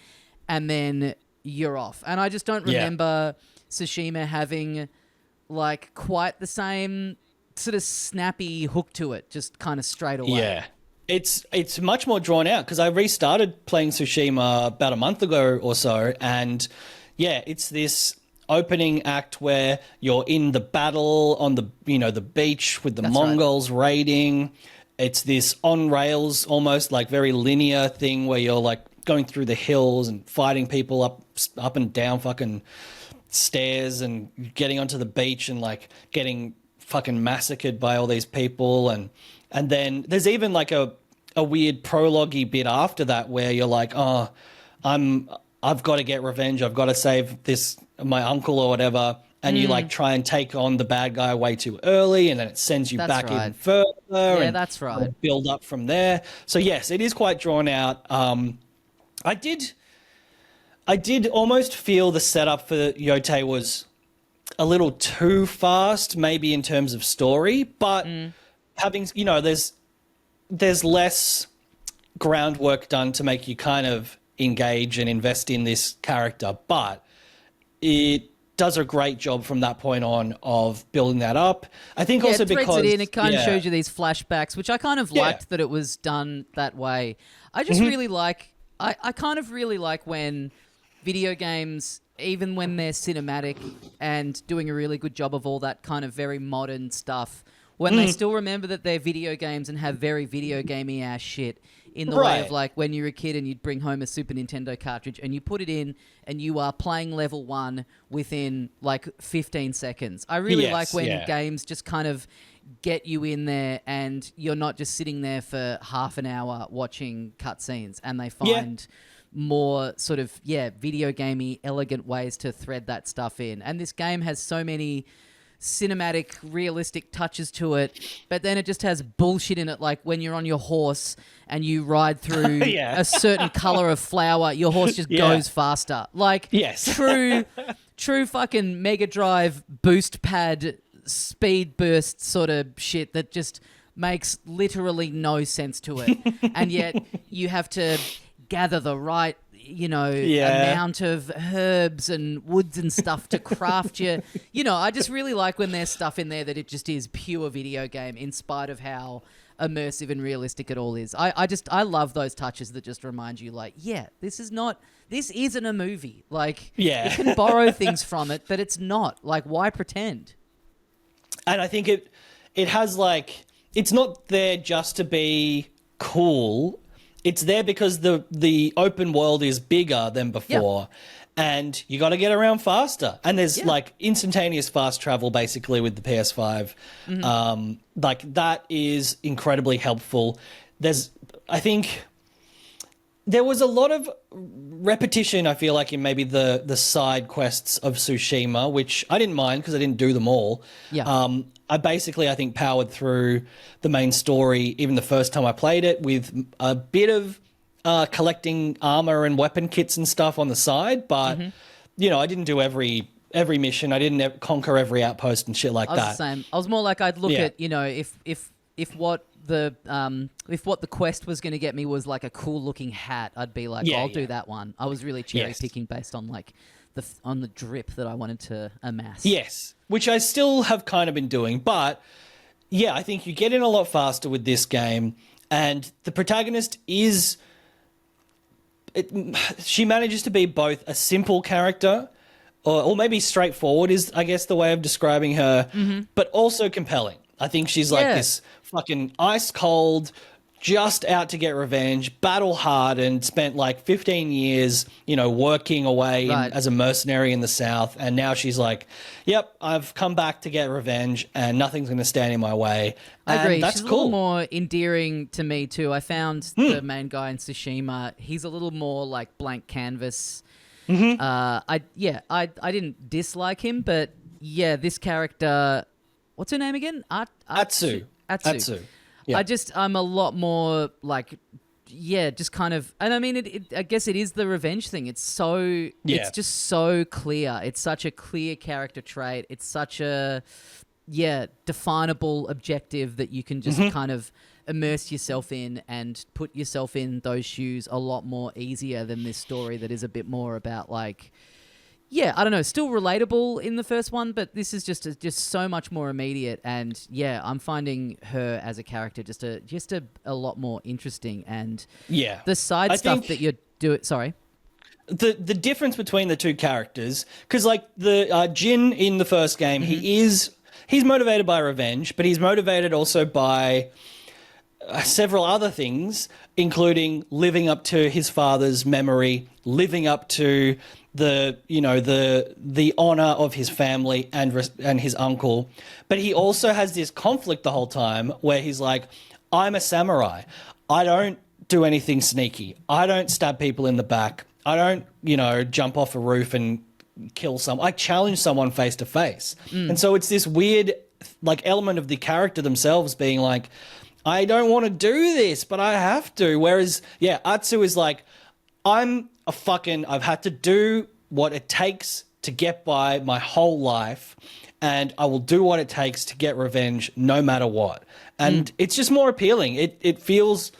and then you're off. And I just don't remember Tsushima having like quite the same sort of snappy hook to it, just kind of straight away.
Yeah. It's much more drawn out because I restarted playing Tsushima about a month ago or so, and it's this opening act where you're in the battle on the the beach with the Mongols raiding. It's this on rails, almost like very linear thing where you're like going through the hills and fighting people up and down fucking stairs and getting onto the beach and like getting fucking massacred by all these people, and then there's even like a weird prologue-y bit after that where you're like, I've got to get revenge. I've got to save my uncle or whatever. And you like try and take on the bad guy way too early, and then it sends you back even further.
Yeah, that's right.
Build up from there. So yes, it is quite drawn out. I did almost feel the setup for Yotei was a little too fast, maybe in terms of story, but having there's less groundwork done to make you kind of engage and invest in this character, but it does a great job from that point on of building that up. I think also
it
because
it kind of shows you these flashbacks, which I kind of liked that it was done that way. I just really like, I kind of really like when video games, even when they're cinematic and doing a really good job of all that kind of very modern stuff, when they still remember that they're video games and have very video gamey ass shit in the way of like when you're a kid and you'd bring home a Super Nintendo cartridge and you put it in and you are playing level 1 within like 15 seconds. I really like when games just kind of get you in there and you're not just sitting there for half an hour watching cutscenes, and they find more sort of, video gamey, elegant ways to thread that stuff in. And this game has so many cinematic, realistic touches to it, but then it just has bullshit in it, like when you're on your horse and you ride through a certain color of flower, your horse just goes faster. Like true fucking Mega Drive boost pad speed burst sort of shit that just makes literally no sense to it. And yet you have to gather the right amount of herbs and woods and stuff to craft your... I just really like when there's stuff in there that it just is pure video game in spite of how immersive and realistic it all is. I love those touches that just remind you like, this isn't a movie. Like, you can borrow things from it, but it's not. Like, why pretend?
And I think it has like... It's not there just to be cool. It's there because the open world is bigger than before, and you got to get around faster. And there's like instantaneous fast travel basically with the PS5. Like that is incredibly helpful. I think there was a lot of repetition, I feel like, in maybe the side quests of Tsushima, which I didn't mind because I didn't do them all. I think powered through the main story even the first time I played it with a bit of collecting armor and weapon kits and stuff on the side, but I didn't do every every mission. I didn't conquer every outpost and shit like
I was
that.
the same. I was more like I'd look at, you know, if what the quest was going to get me was like a cool looking hat, I'd be like, I'll do that one. I was really cherry picking based on like the drip that I wanted to amass.
Yes, which I still have kind of been doing, but yeah, I think you get in a lot faster with this game, and the protagonist is. She manages to be both a simple character, or maybe straightforward is, I guess, the way of describing her, but also compelling. I think she's like this fucking ice cold, just out to get revenge, battle hard, and spent like 15 years, you know, working away as a mercenary in the South. And now she's like, yep, I've come back to get revenge and nothing's going to stand in my way.
I agree.
That's
she's
cool.
a little more endearing to me too. I found the main guy in Tsushima, he's a little more like blank canvas. I didn't dislike him, but yeah, this character, what's her name again?
Atsu. Yeah.
I'm a lot more like, just kind of, and I mean, I guess it is the revenge thing. It's so, it's just so clear. It's such a clear character trait. It's such a, definable objective that you can just kind of immerse yourself in and put yourself in those shoes a lot more easier than this story that is a bit more about like, I don't know, still relatable in the first one, but this is just so much more immediate, and I'm finding her as a character just a lot more interesting, and the side stuff that you're doing. Sorry,
the difference between the two characters, because like the Jin in the first game, he's motivated by revenge, but he's motivated also by several other things, including living up to his father's memory, living up to the honor of his family and his uncle. But he also has this conflict the whole time where he's like, I'm a samurai. I don't do anything sneaky. I don't stab people in the back. I don't, jump off a roof and kill someone. I challenge someone face to face. And so it's this weird like element of the character themselves being like, I don't want to do this, but I have to. Whereas, Atsu is like, I've had to do what it takes to get by my whole life, and I will do what it takes to get revenge no matter what. And it's just more appealing. It feels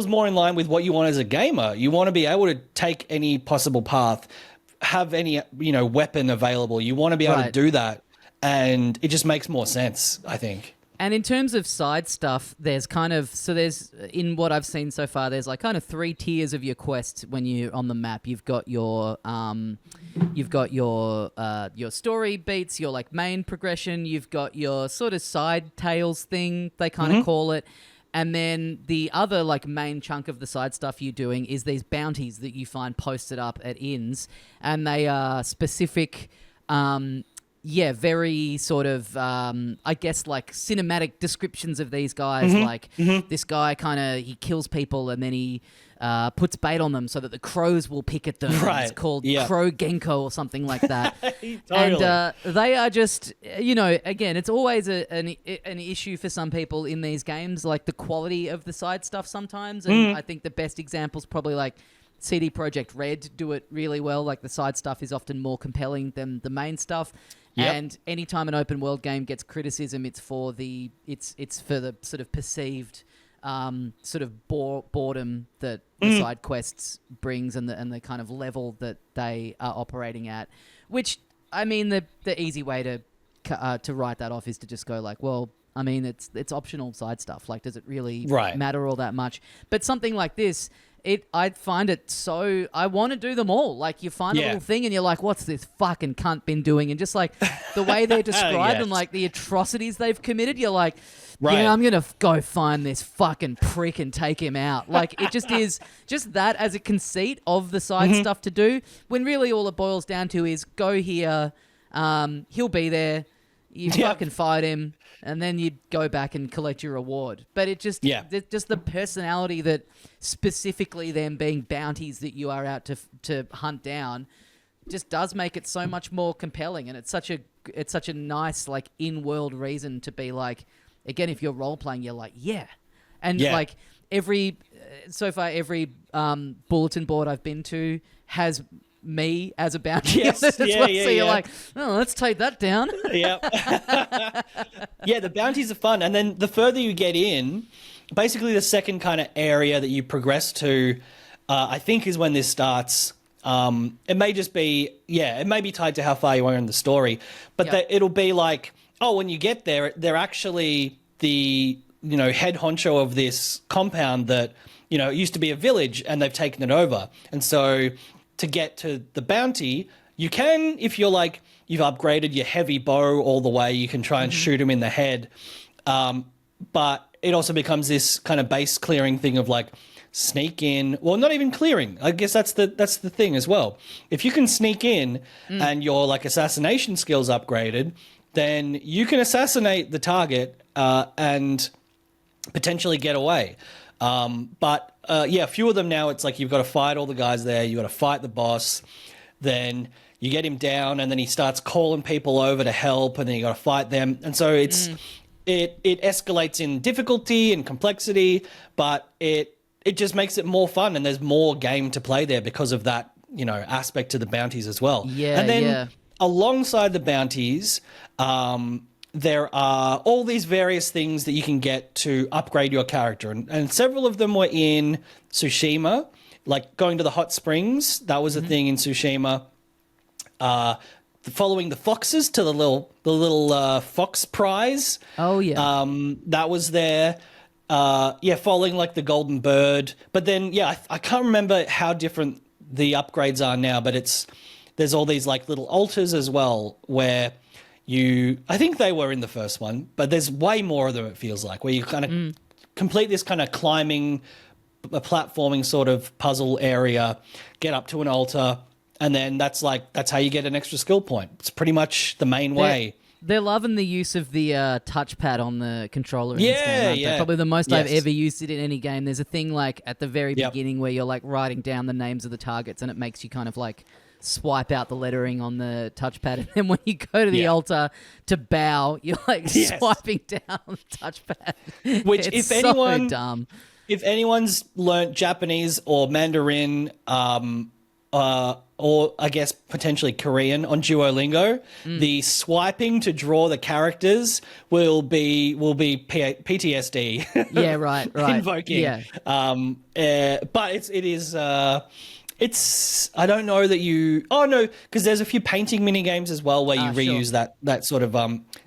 more in line with what you want as a gamer. You want to be able to take any possible path, have any, weapon available. You want to be able to do that, and it just makes more sense, I think.
And in terms of side stuff, there's in what I've seen so far, there's like kind of 3 tiers of your quests when you're on the map. You've got your story beats, your like main progression. You've got your sort of side tales thing, they kind of call it. And then the other like main chunk of the side stuff you're doing is these bounties that you find posted up at inns, and they are specific. Very sort of, I guess, like cinematic descriptions of these guys. Like this guy he kills people and then he puts bait on them so that the crows will pick at them.
Right.
It's called Crow Genko or something like that.
Totally.
And they are just, again, it's always an issue for some people in these games, like the quality of the side stuff sometimes. And I think the best example's probably like CD Projekt Red do it really well. Like the side stuff is often more compelling than the main stuff. Yep. And anytime an open world game gets criticism, it's for the sort of perceived sort of boredom that the side quests brings and the kind of level that they are operating at. Which, I mean, the easy way to write that off is to just go like, well, I mean, it's optional side stuff. Like, does it really matter all that much? But something like this, I find it so, I want to do them all. Like, you find a little thing and you're like, what's this fucking cunt been doing? And just like the way they're described and like the atrocities they've committed, you're like, I'm going to go find this fucking prick and take him out. Like, it just is just that as a conceit of the side stuff to do, when really all it boils down to is go here, he'll be there, you fucking fight him, and then you go back and collect your reward. But it just, just the personality that specifically them being bounties that you are out to hunt down just does make it so much more compelling. And it's such a nice, like, in-world reason to be like, again, if you're role-playing, you're like, And like every bulletin board I've been to has me as a bounty
Yes,
as
yeah,
well.
yeah,
So you're
yeah.
like, oh, let's take that down.
Yeah. Yeah, the bounties are fun. And then the further you get in, basically the second kind of area that you progress to, I think is when this starts. It may just be, it may be tied to how far you are in the story, but it'll be like, oh, when you get there, they're actually the, head honcho of this compound that, it used to be a village and they've taken it over. And so to get to the bounty, you can, if you're like, you've upgraded your heavy bow all the way, you can try and shoot him in the head. But it also becomes this kind of base clearing thing of like sneak in. Well, not even clearing. I guess that's the thing as well. If you can sneak in and your like assassination skills upgraded, then you can assassinate the target and potentially get away. But a few of them now, it's like you've got to fight all the guys there. You've got to fight the boss. Then you get him down, and then he starts calling people over to help, and then you got to fight them. And so it escalates in difficulty and complexity, but it just makes it more fun, and there's more game to play there because of that, aspect to the bounties as well.
Yeah,
and then alongside the bounties, there are all these various things that you can get to upgrade your character, and several of them were in Tsushima, like going to the hot springs. That was a thing in Tsushima. Following the foxes to the little fox prize.
Oh yeah.
That was there. Following like the golden bird. But then I can't remember how different the upgrades are now, but there's all these like little altars as well where I think they were in the first one, but there's way more of them, it feels like, where you kind of complete this kind of climbing, a platforming sort of puzzle area, get up to an altar, and then that's how you get an extra skill point. It's pretty much the main way.
They're loving the use of the touchpad on the controller in this game, aren't they? Probably the most I've ever used it in any game. There's a thing like at the very beginning where you're like writing down the names of the targets, and it makes you kind of like swipe out the lettering on the touchpad, and then when you go to the altar to bow, you're like swiping down the touchpad.
Which,
it's so dumb.
If anyone's learnt Japanese or Mandarin, or I guess potentially Korean on Duolingo, the swiping to draw the characters will be PTSD.
Yeah, right.
Invoking.
Yeah.
But it is. I don't know that you. Oh no, because there's a few painting mini games as well where you reuse that sort of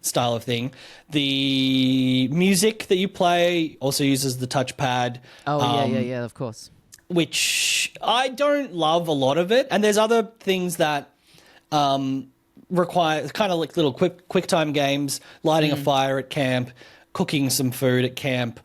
style of thing. The music that you play also uses the touchpad.
Oh yeah, of course.
Which I don't love a lot of it, and there's other things that require kind of like little quick time games, lighting a fire at camp, cooking some food at camp.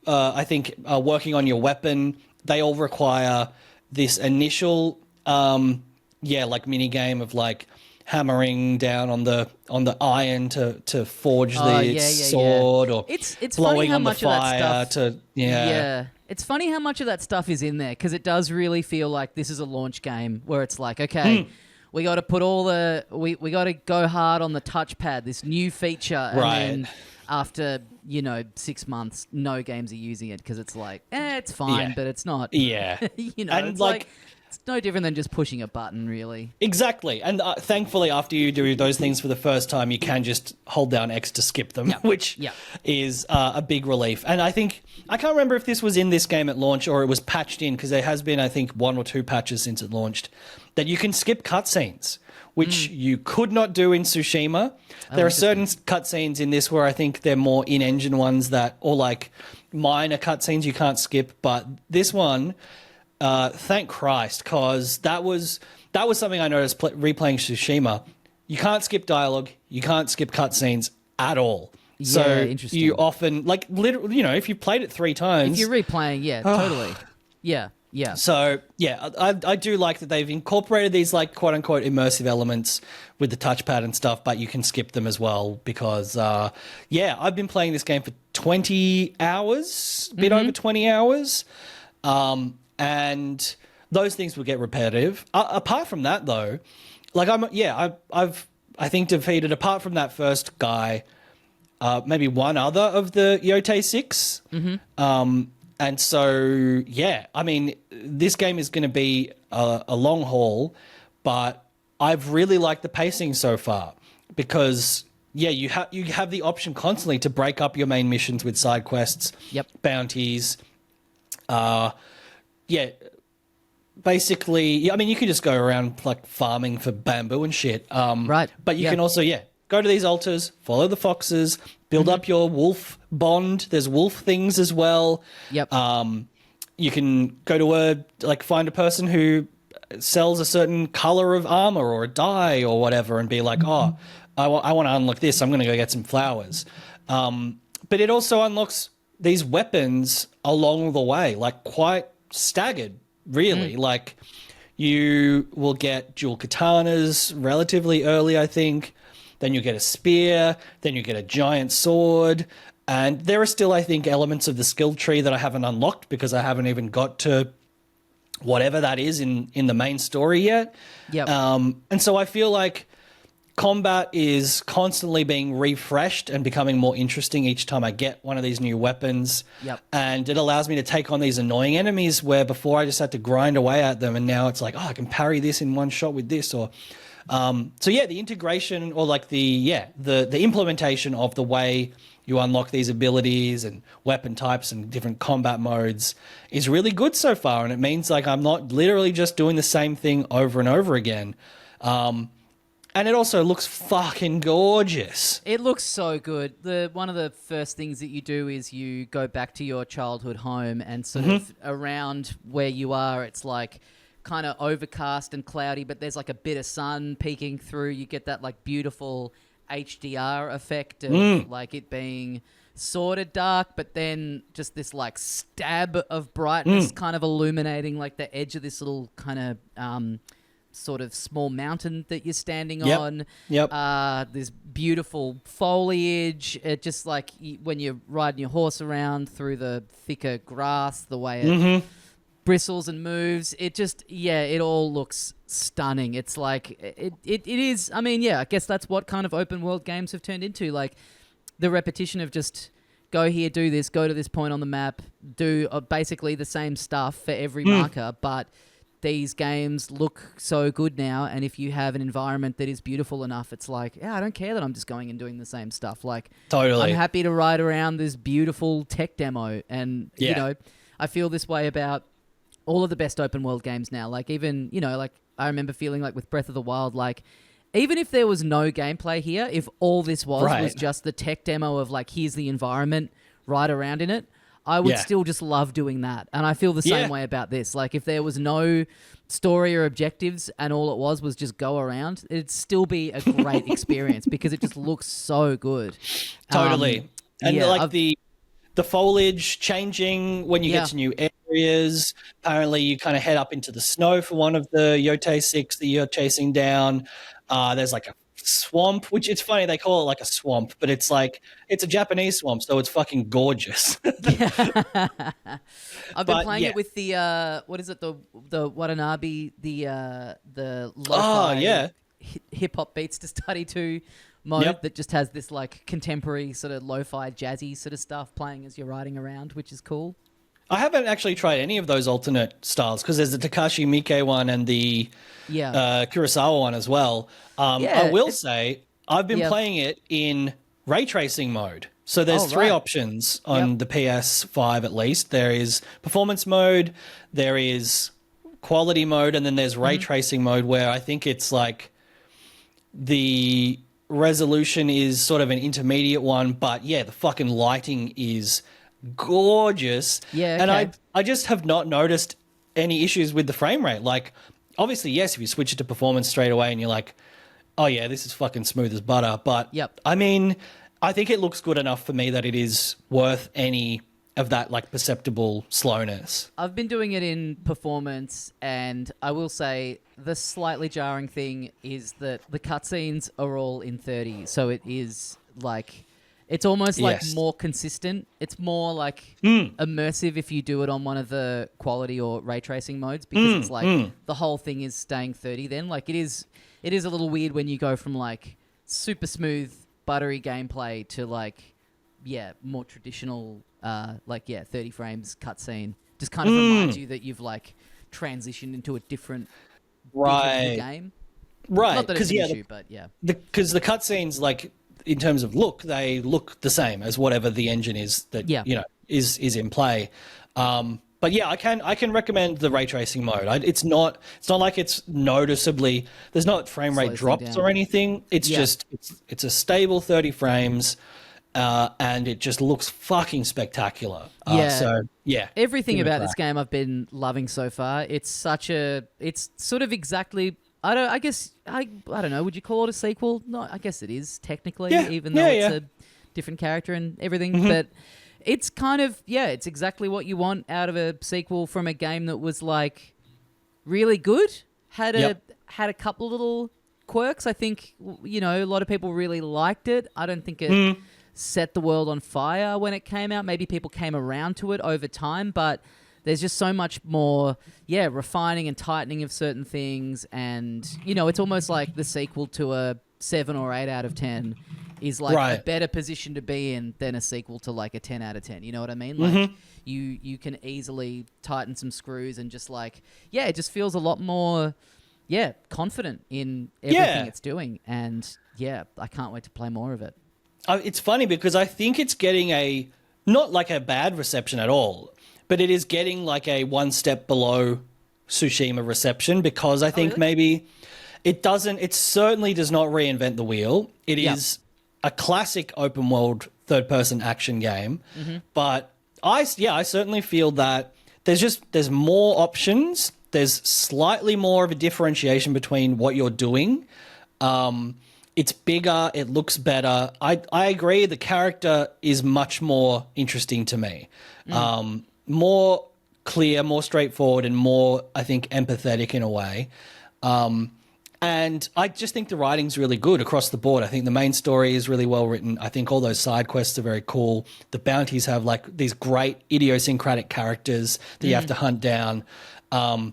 I think working on your weapon, they all require this initial like mini game of like hammering down on the iron to forge the sword, or
it's
blowing
funny how
on
much
the fire
of that stuff,
to
It's funny how much of that stuff is in there, because it does really feel like this is a launch game where it's like, okay, we got to put we got to go hard on the touchpad, this new feature, and then after 6 months, no games are using it because it's like, it's fine, but it's not.
Yeah,
and it's like it's no different than just pushing a button, really.
Exactly. And thankfully, after you do those things for the first time, you can just hold down X to skip them, which is a big relief. And I can't remember if this was in this game at launch or it was patched in, because there has been, I think, 1 or 2 patches since it launched, that you can skip cutscenes, which you could not do in Tsushima. There are certain cutscenes in this where I think they're more in-engine ones or like minor cutscenes you can't skip, but this one... thank Christ, because that was something I noticed replaying Tsushima. You can't skip dialogue, you can't skip cutscenes at all.
Yeah,
so
interesting.
you often, like, literally, if you've played it 3 times,
if you're replaying, totally, yeah.
So I do like that they've incorporated these like quote unquote immersive elements with the touchpad and stuff, but you can skip them as well because I've been playing this game for 20 hours, a bit over 20 hours. And those things will get repetitive. Apart from that, though, like I've I think defeated, apart from that first guy, maybe one other of the Yotei 6. And so, yeah, I mean, this game is going to be a long haul, but I've really liked the pacing so far because, yeah, you have the option constantly to break up your main missions with side quests,
Yep.
bounties. Yeah, basically, I mean, you can just go around like farming for bamboo and shit.
Right.
But you can also, go to these altars, follow the foxes, build up your wolf bond. There's wolf things as well.
Yep.
You can go to find a person who sells a certain color of armor or a dye or whatever and be like, oh, I want to unlock this. I'm going to go get some flowers. But it also unlocks these weapons along the way, like quite staggered, really. Like you will get dual katanas relatively early, I think. Then you get a spear. Then you get a giant sword. And there are still, I think, elements of the skill tree that I haven't unlocked because I haven't even got to whatever that is in the main story yet.
Yep.
And so I feel like combat is constantly being refreshed and becoming more interesting each time I get one of these new weapons.
Yep.
And it allows me to take on these annoying enemies where before I just had to grind away at them, and now it's like, oh, I can parry this in one shot with this. Or so yeah, the integration or like the implementation of the way you unlock these abilities and weapon types and different combat modes is really good so far. And it means like I'm not literally just doing the same thing over and over again. And it also looks fucking gorgeous.
It looks so good. One of the first things that you do is you go back to your childhood home and sort of around where you are, it's like kind of overcast and cloudy, but there's like a bit of sun peeking through. You get that like beautiful HDR effect of like it being sort of dark, but then just this like stab of brightness kind of illuminating like the edge of this little kind of sort of small mountain that you're standing on.
Yep.
This beautiful foliage. It just like when you're riding your horse around through the thicker grass, the way it bristles and moves. It just, it all looks stunning. It's like, it is, I mean, I guess that's what kind of open world games have turned into. Like the repetition of just go here, do this, go to this point on the map, do basically the same stuff for every marker, but these games look so good now, and if you have an environment that is beautiful enough, it's like, I don't care that I'm just going and doing the same stuff. Like,
totally,
I'm happy to ride around this beautiful tech demo, and you know, I feel this way about all of the best open world games now. Like even, like I remember feeling like with Breath of the Wild, like even if there was no gameplay here, if all this was just the tech demo of like, here's the environment, ride around in it, I would still just love doing that. And I feel the same way about this. Like if there was no story or objectives and all it was just go around, it'd still be a great experience because it just looks so good.
Totally. And like the foliage changing when you get to new areas. Apparently you kind of head up into the snow for one of the Yotei 6 that you're chasing down. There's like a swamp, which it's funny they call it like a swamp, but it's like it's a Japanese swamp, so it's fucking gorgeous.
I've been playing it with the what is it, the Watanabe, the lo-fi hip hop beats to study to mode that just has this like contemporary sort of lo-fi jazzy sort of stuff playing as you're riding around, which is cool.
I haven't actually tried any of those alternate styles because there's the Takashi Miike one and the Kurosawa one as well. I will say I've been playing it in ray tracing mode. So there's three options on the PS5 at least. There is performance mode, there is quality mode, and then there's ray tracing mode where I think it's like the resolution is sort of an intermediate one, but the fucking lighting is gorgeous. And I just have not noticed any issues with the frame rate. Like obviously yes, if you switch it to performance straight away and you're like, oh yeah, this is fucking smooth as butter, but I mean, I think it looks good enough for me that it is worth any of that like perceptible slowness.
I've been doing it in performance, and I will say the slightly jarring thing is that the cutscenes are all in 30, so it is like it's almost like more consistent. It's more like immersive if you do it on one of the quality or ray tracing modes, because it's like the whole thing is staying 30 then. Like it is a little weird when you go from like super smooth, buttery gameplay to like, more traditional like 30 frames cutscene just kind of reminds you that you've like transitioned into a different bit of the game.
Right,
not that it's an issue, but yeah,
because the cutscenes, like in terms of look, they look the same as whatever the engine is that is in play. But yeah, I can recommend the ray tracing mode. It's not like it's noticeably, there's not frame rate drops or anything. It's just it's a stable 30 frames, and it just looks fucking spectacular.
Everything about this game I've been loving so far. It's sort of exactly. I don't know. Would you call it a sequel? No, I guess it is technically, even though it's a different character and everything. But it's kind of it's exactly what you want out of a sequel from a game that was like really good. Had a couple little quirks. I think a lot of people really liked it. I don't think it set the world on fire when it came out. Maybe people came around to it over time, but there's just so much more, refining and tightening of certain things. And, it's almost like the sequel to a 7 or 8 out of 10 is like a better position to be in than a sequel to like a 10 out of 10. You know what I mean? Like you can easily tighten some screws and just like, it just feels a lot more, confident in everything it's doing. And I can't wait to play more of it.
It's funny because I think it's getting not like a bad reception at all, but it is getting like a one step below Tsushima reception because I think maybe it certainly does not reinvent the wheel. It is a classic open world third person action game. But I certainly feel that there's more options. There's slightly more of a differentiation between what you're doing. It's bigger. It looks better. I agree. The character is much more interesting to me. More clear, more straightforward, and more, I think, empathetic in a way. And I just think the writing's really good across the board. I think the main story is really well written. I think all those side quests are very cool. The bounties have like these great idiosyncratic characters that you have to hunt down. I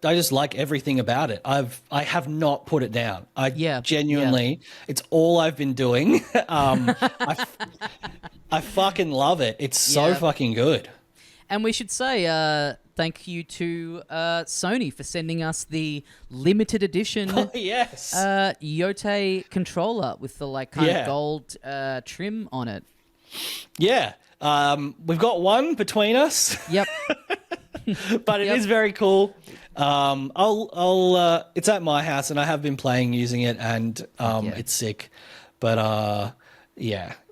just like everything about it. I have not put it down. Genuinely, it's all I've been doing. I fucking love it. It's so fucking good.
And we should say thank you to Sony for sending us the limited edition Yotei controller with the like kind of gold trim on it. Yeah.
We've got one between us.
Yep.
But it is very cool. I'll it's at my house and I have been using it and it's sick. But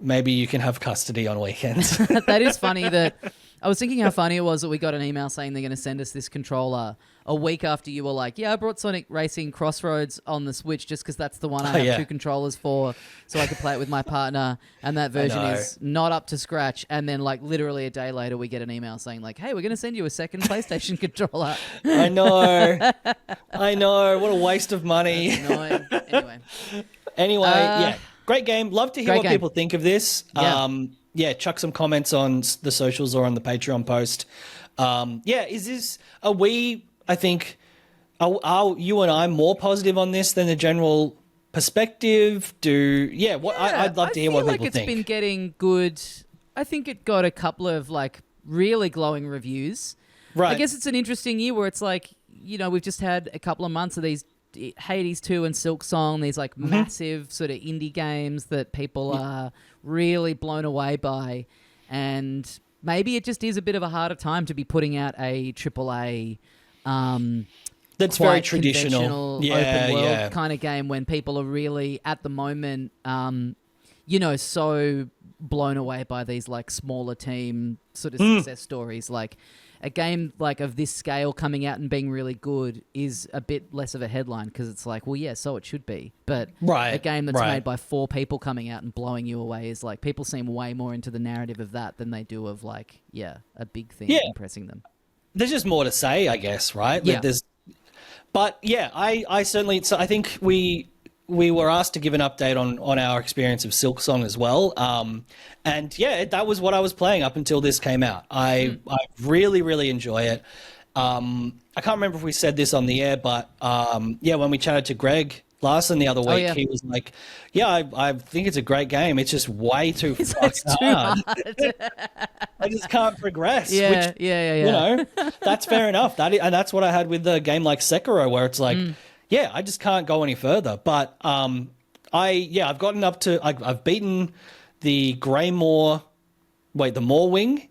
maybe you can have custody on weekends.
That is funny that I was thinking how funny it was that we got an email saying they're going to send us this controller a week after you were like, I brought Sonic Racing Crossroads on the Switch just because that's the one I have 2 controllers for so I could play it with my partner and that version is not up to scratch. And then like literally a day later we get an email saying like, hey, we're going to send you a second PlayStation controller.
I know. What a waste of money.
That's annoying.
Anyway, great game. Love to hear what people think of this. Chuck some comments on the socials or on the Patreon post. I think, are you and I more positive on this than the general perspective? I'd love to hear what people think. I feel like
it's been getting good. I think it got a couple of like really glowing reviews. Right. I guess it's an interesting year where it's like, we've just had a couple of months of these Hades 2 and Silk Song, these like massive sort of indie games that people are really blown away by. And maybe it just is a bit of a harder time to be putting out a AAA
that's very traditional
open world kind of game when people are really at the moment so blown away by these like smaller team sort of success stories. Like a game like of this scale coming out and being really good is a bit less of a headline because it's like, so it should be. But a game that's made by 4 people coming out and blowing you away is like people seem way more into the narrative of that than they do of like, a big thing impressing them.
There's just more to say, I guess, right?
Yeah.
I certainly. So I think we were asked to give an update on our experience of Silk Song as well. That was what I was playing up until this came out. I really, really enjoy it. I can't remember if we said this on the air, but when we chatted to Greg Larson the other week.
yeah.
He was like, "Yeah, I think it's a great game. It's just way too fucking
It's too
hard.
hard.
I just can't progress."
Yeah,
which,
yeah.
you know, that's fair enough. And that's what I had with the game like Sekiro, where it's like, yeah, I just can't go any further. But I've gotten up to I've beaten the Greymoor, the Moorwing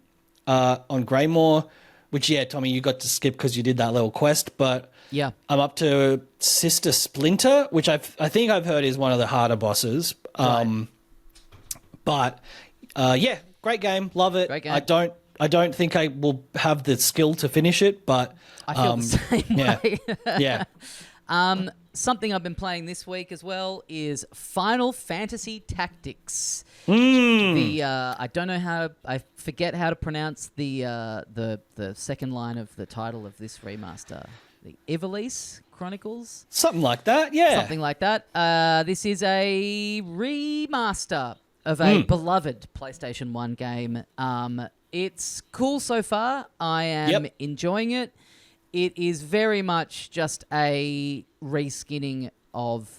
on Greymoor, which Tommy, you got to skip because you did that little quest, but.
Yeah.
I'm up to Sister Splinter, which I think I've heard is one of the harder bosses. But great game, love it.
Great game.
I don't think I will have the skill to finish it, but
I feel the same way.
yeah.
Something I've been playing this week as well is Final Fantasy Tactics. I don't know I forget how to pronounce the second line of the title of this remaster. The Ivalice Chronicles?
Something like that, yeah.
Something like that. This is a remaster of a beloved PlayStation 1 game. It's cool so far. I am enjoying it. It is very much just a reskinning of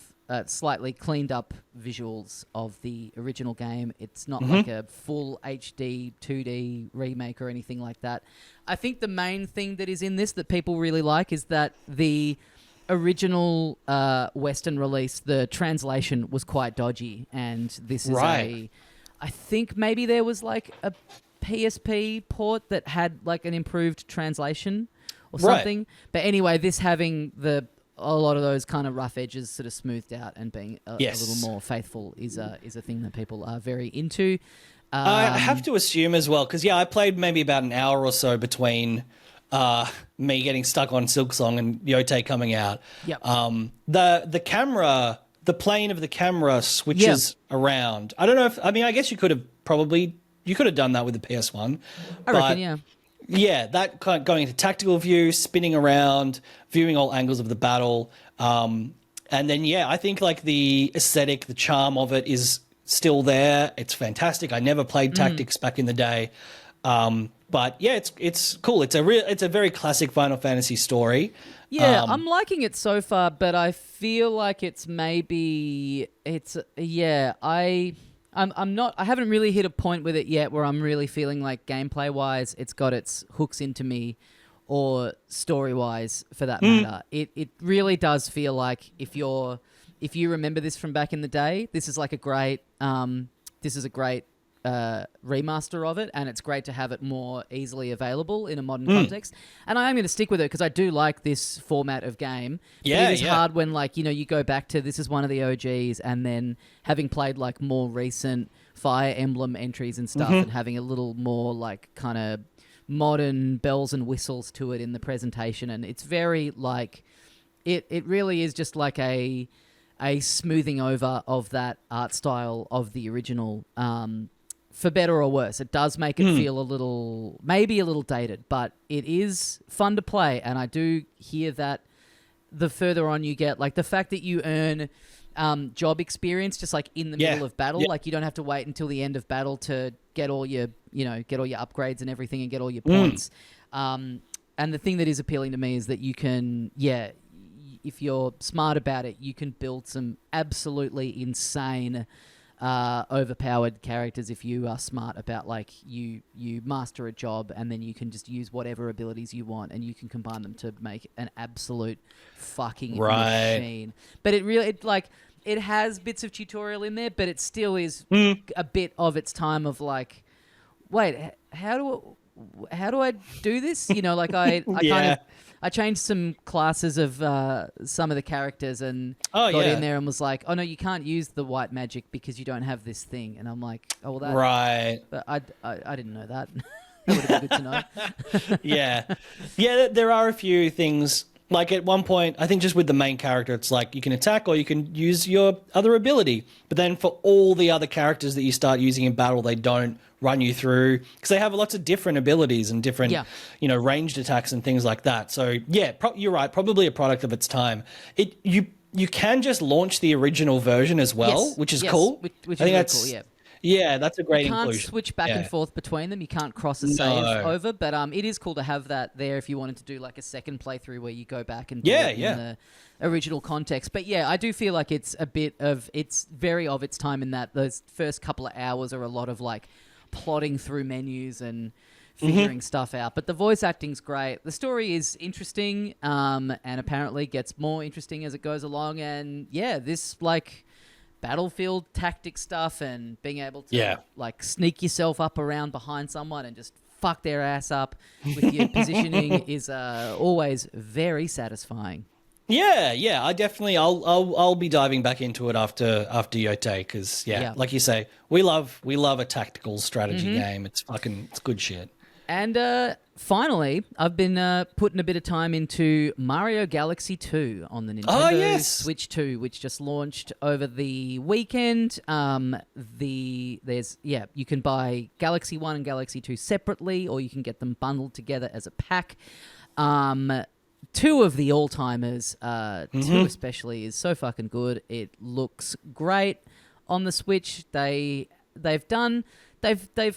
slightly cleaned up visuals of the original game. It's not like a full HD 2D remake or anything like that. I think the main thing that is in this that people really like is that the original Western release, the translation was quite dodgy, and this is I think maybe there was like a PSP port that had like an improved translation or something. But anyway, this having a lot of those kind of rough edges sort of smoothed out and being a little more faithful is a thing that people are very into.
I have to assume as well, because I played maybe about an hour or so between me getting stuck on Silksong and Yotei coming out.
Yep.
The camera, the plane of the camera switches around. I don't know if I guess you could have done that with the PS1.
I reckon, yeah.
Yeah, that kind of going into tactical view, spinning around, viewing all angles of the battle. And then, I think like the aesthetic, the charm of it is still there. It's fantastic. I never played Tactics back in the day. But it's cool. It's a very classic Final Fantasy story.
Yeah, I'm liking it so far, but I feel like I haven't really hit a point with it yet where I'm really feeling like gameplay wise it's got its hooks into me, or story wise for that matter. It really does feel like if you remember this from back in the day, this is like a great remaster of it, and it's great to have it more easily available in a modern context. And I am going to stick with it because I do like this format of game. But it is hard when you go back to this is one of the OGs, and then having played like more recent Fire Emblem entries and stuff, and having a little more like kind of modern bells and whistles to it in the presentation, and it's very like it really is just like a smoothing over of that art style of the original. For better or worse, it does make it feel maybe a little dated, but it is fun to play. And I do hear that the further on you get, like the fact that you earn job experience just like in the middle of battle, like you don't have to wait until the end of battle to get all your upgrades and everything and get all your points. And the thing that is appealing to me is that you can, if you're smart about it, you can build some absolutely insane overpowered characters if you are smart about like you master a job, and then you can just use whatever abilities you want and you can combine them to make an absolute fucking machine. But it has bits of tutorial in there, but it still is a bit of its time of like, wait, how do I do this? I changed some classes of some of the characters and got in there and was like, oh no, you can't use the white magic because you don't have this thing. And I'm like, oh well, that
right.
But I didn't know that. That would have been good to know.
Yeah. There are a few things. Like at one point, I think just with the main character, it's like you can attack or you can use your other ability. But then for all the other characters that you start using in battle, they don't run you through because they have lots of different abilities and different, ranged attacks and things like that. So you're right. Probably a product of its time. You can just launch the original version as well, which is cool.
Which is really cool. Yeah.
Yeah, that's a
You
great
can't
inclusion.
switch back and
Yeah.
forth between them. You can't cross a save
No.
over, but it is cool to have that there if you wanted to do like a second playthrough where you go back and do
Yeah,
it in
yeah.
the original context. But yeah, I do feel like it's very of its time in that those first couple of hours are a lot of like plodding through menus and figuring stuff out. But the voice acting's great. The story is interesting, and apparently gets more interesting as it goes along. And yeah, this like battlefield tactic stuff and being able to like sneak yourself up around behind someone and just fuck their ass up with your positioning is always very satisfying.
Yeah. I definitely, I'll be diving back into it after Yotei because like you say, we love a tactical strategy game. It's good shit.
And finally, I've been putting a bit of time into Mario Galaxy 2 on the Nintendo Switch 2, which just launched over the weekend. You can buy Galaxy 1 and Galaxy 2 separately, or you can get them bundled together as a pack. Two of the all-timers, 2 especially, is so fucking good. It looks great on the Switch. They've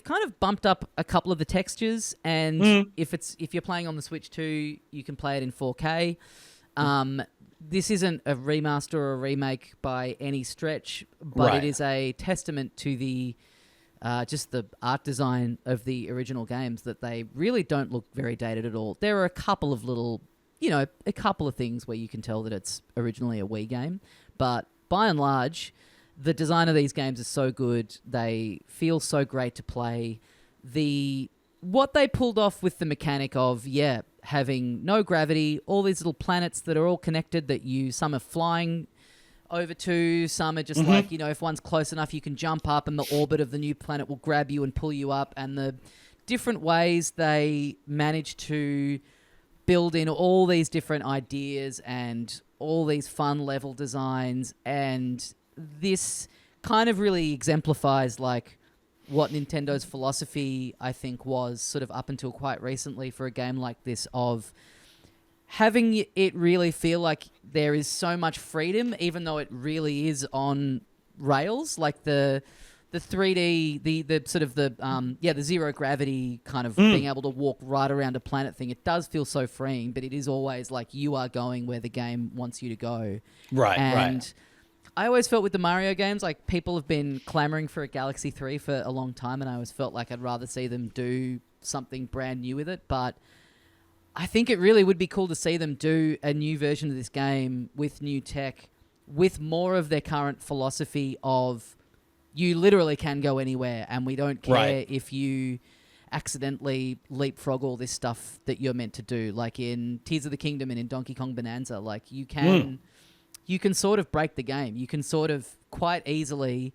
kind of bumped up a couple of the textures, and if you're playing on the Switch 2, you can play it in 4K. This isn't a remaster or a remake by any stretch, but it is a testament to the just the art design of the original games, that they really don't look very dated at all. There are a couple of little, a couple of things where you can tell that it's originally a Wii game, but by and large, the design of these games is so good. They feel so great to play. What they pulled off with the mechanic of, having no gravity, all these little planets that are all connected that some are flying over to, some are just like, if one's close enough, you can jump up and the orbit of the new planet will grab you and pull you up. And the different ways they manage to build in all these different ideas and all these fun level designs, and this kind of really exemplifies like what Nintendo's philosophy, I think, was sort of up until quite recently for a game like this, of having it really feel like there is so much freedom, even though it really is on rails. Like the 3D, the sort of the zero gravity kind of being able to walk right around a planet thing. It does feel so freeing, but it is always like you are going where the game wants you to go. Right. I always felt with the Mario games, like people have been clamoring for a Galaxy 3 for a long time, and I always felt like I'd rather see them do something brand new with it. But I think it really would be cool to see them do a new version of this game with new tech, with more of their current philosophy of you literally can go anywhere, and we don't care if you accidentally leapfrog all this stuff that you're meant to do. Like in Tears of the Kingdom and in Donkey Kong Bonanza, like you can sort of break the game. You can sort of quite easily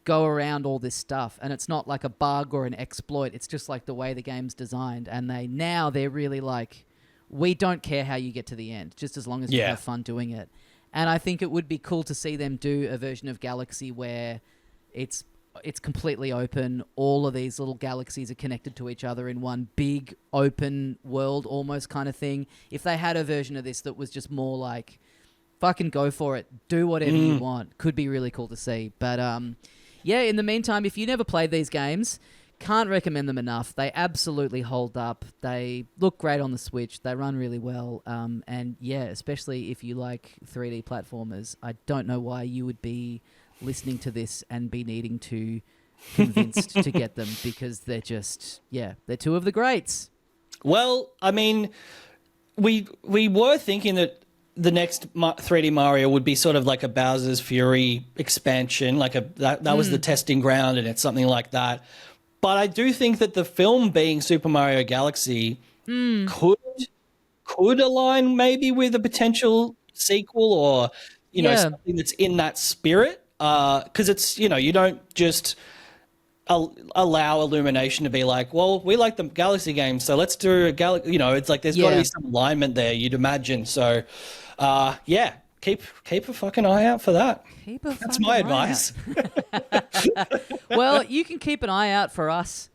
go around all this stuff, and it's not like a bug or an exploit. It's just like the way the game's designed, and they're really like, we don't care how you get to the end, just as long as you have fun doing it. And I think it would be cool to see them do a version of Galaxy where it's completely open. All of these little galaxies are connected to each other in one big open world almost kind of thing. If they had a version of this that was just more like, fucking go for it, do whatever you want, could be really cool to see. But in the meantime, if you never played these games, can't recommend them enough. They absolutely hold up. They look great on the Switch. They run really well. And especially if you like 3D platformers, I don't know why you would be listening to this and be needing to convinced to get them, because they're just, they're two of the greats. Well, I mean,
we were thinking that the next 3D Mario would be sort of like a Bowser's Fury expansion, like that was the testing ground, and it's something like that. But I do think that the film being Super Mario Galaxy could align maybe with a potential sequel, or something that's in that spirit. Because it's you don't just allow Illumination to be like, well, we like the Galaxy games, so let's do a Galaxy. It's like there's got to be some alignment there, you'd imagine. So, keep a fucking eye out for that. That's my advice.
Well, you can keep an eye out for us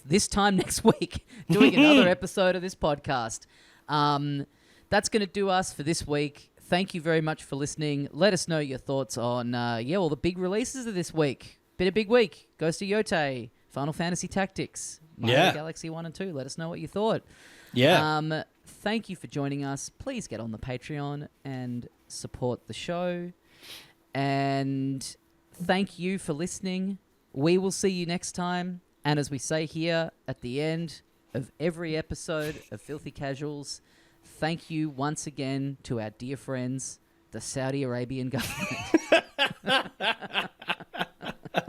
this time next week, doing another episode of this podcast. That's going to do us for this week. Thank you very much for listening. Let us know your thoughts on all the big releases of this week. Been a big week. Ghost of Yotei, Final Fantasy Tactics, Mario Galaxy 1 and 2. Let us know what you thought.
Yeah.
Thank you for joining us. Please get on the Patreon and support the show. And thank you for listening. We will see you next time. And as we say here at the end of every episode of Filthy Casuals, thank you once again to our dear friends, the Saudi Arabian government.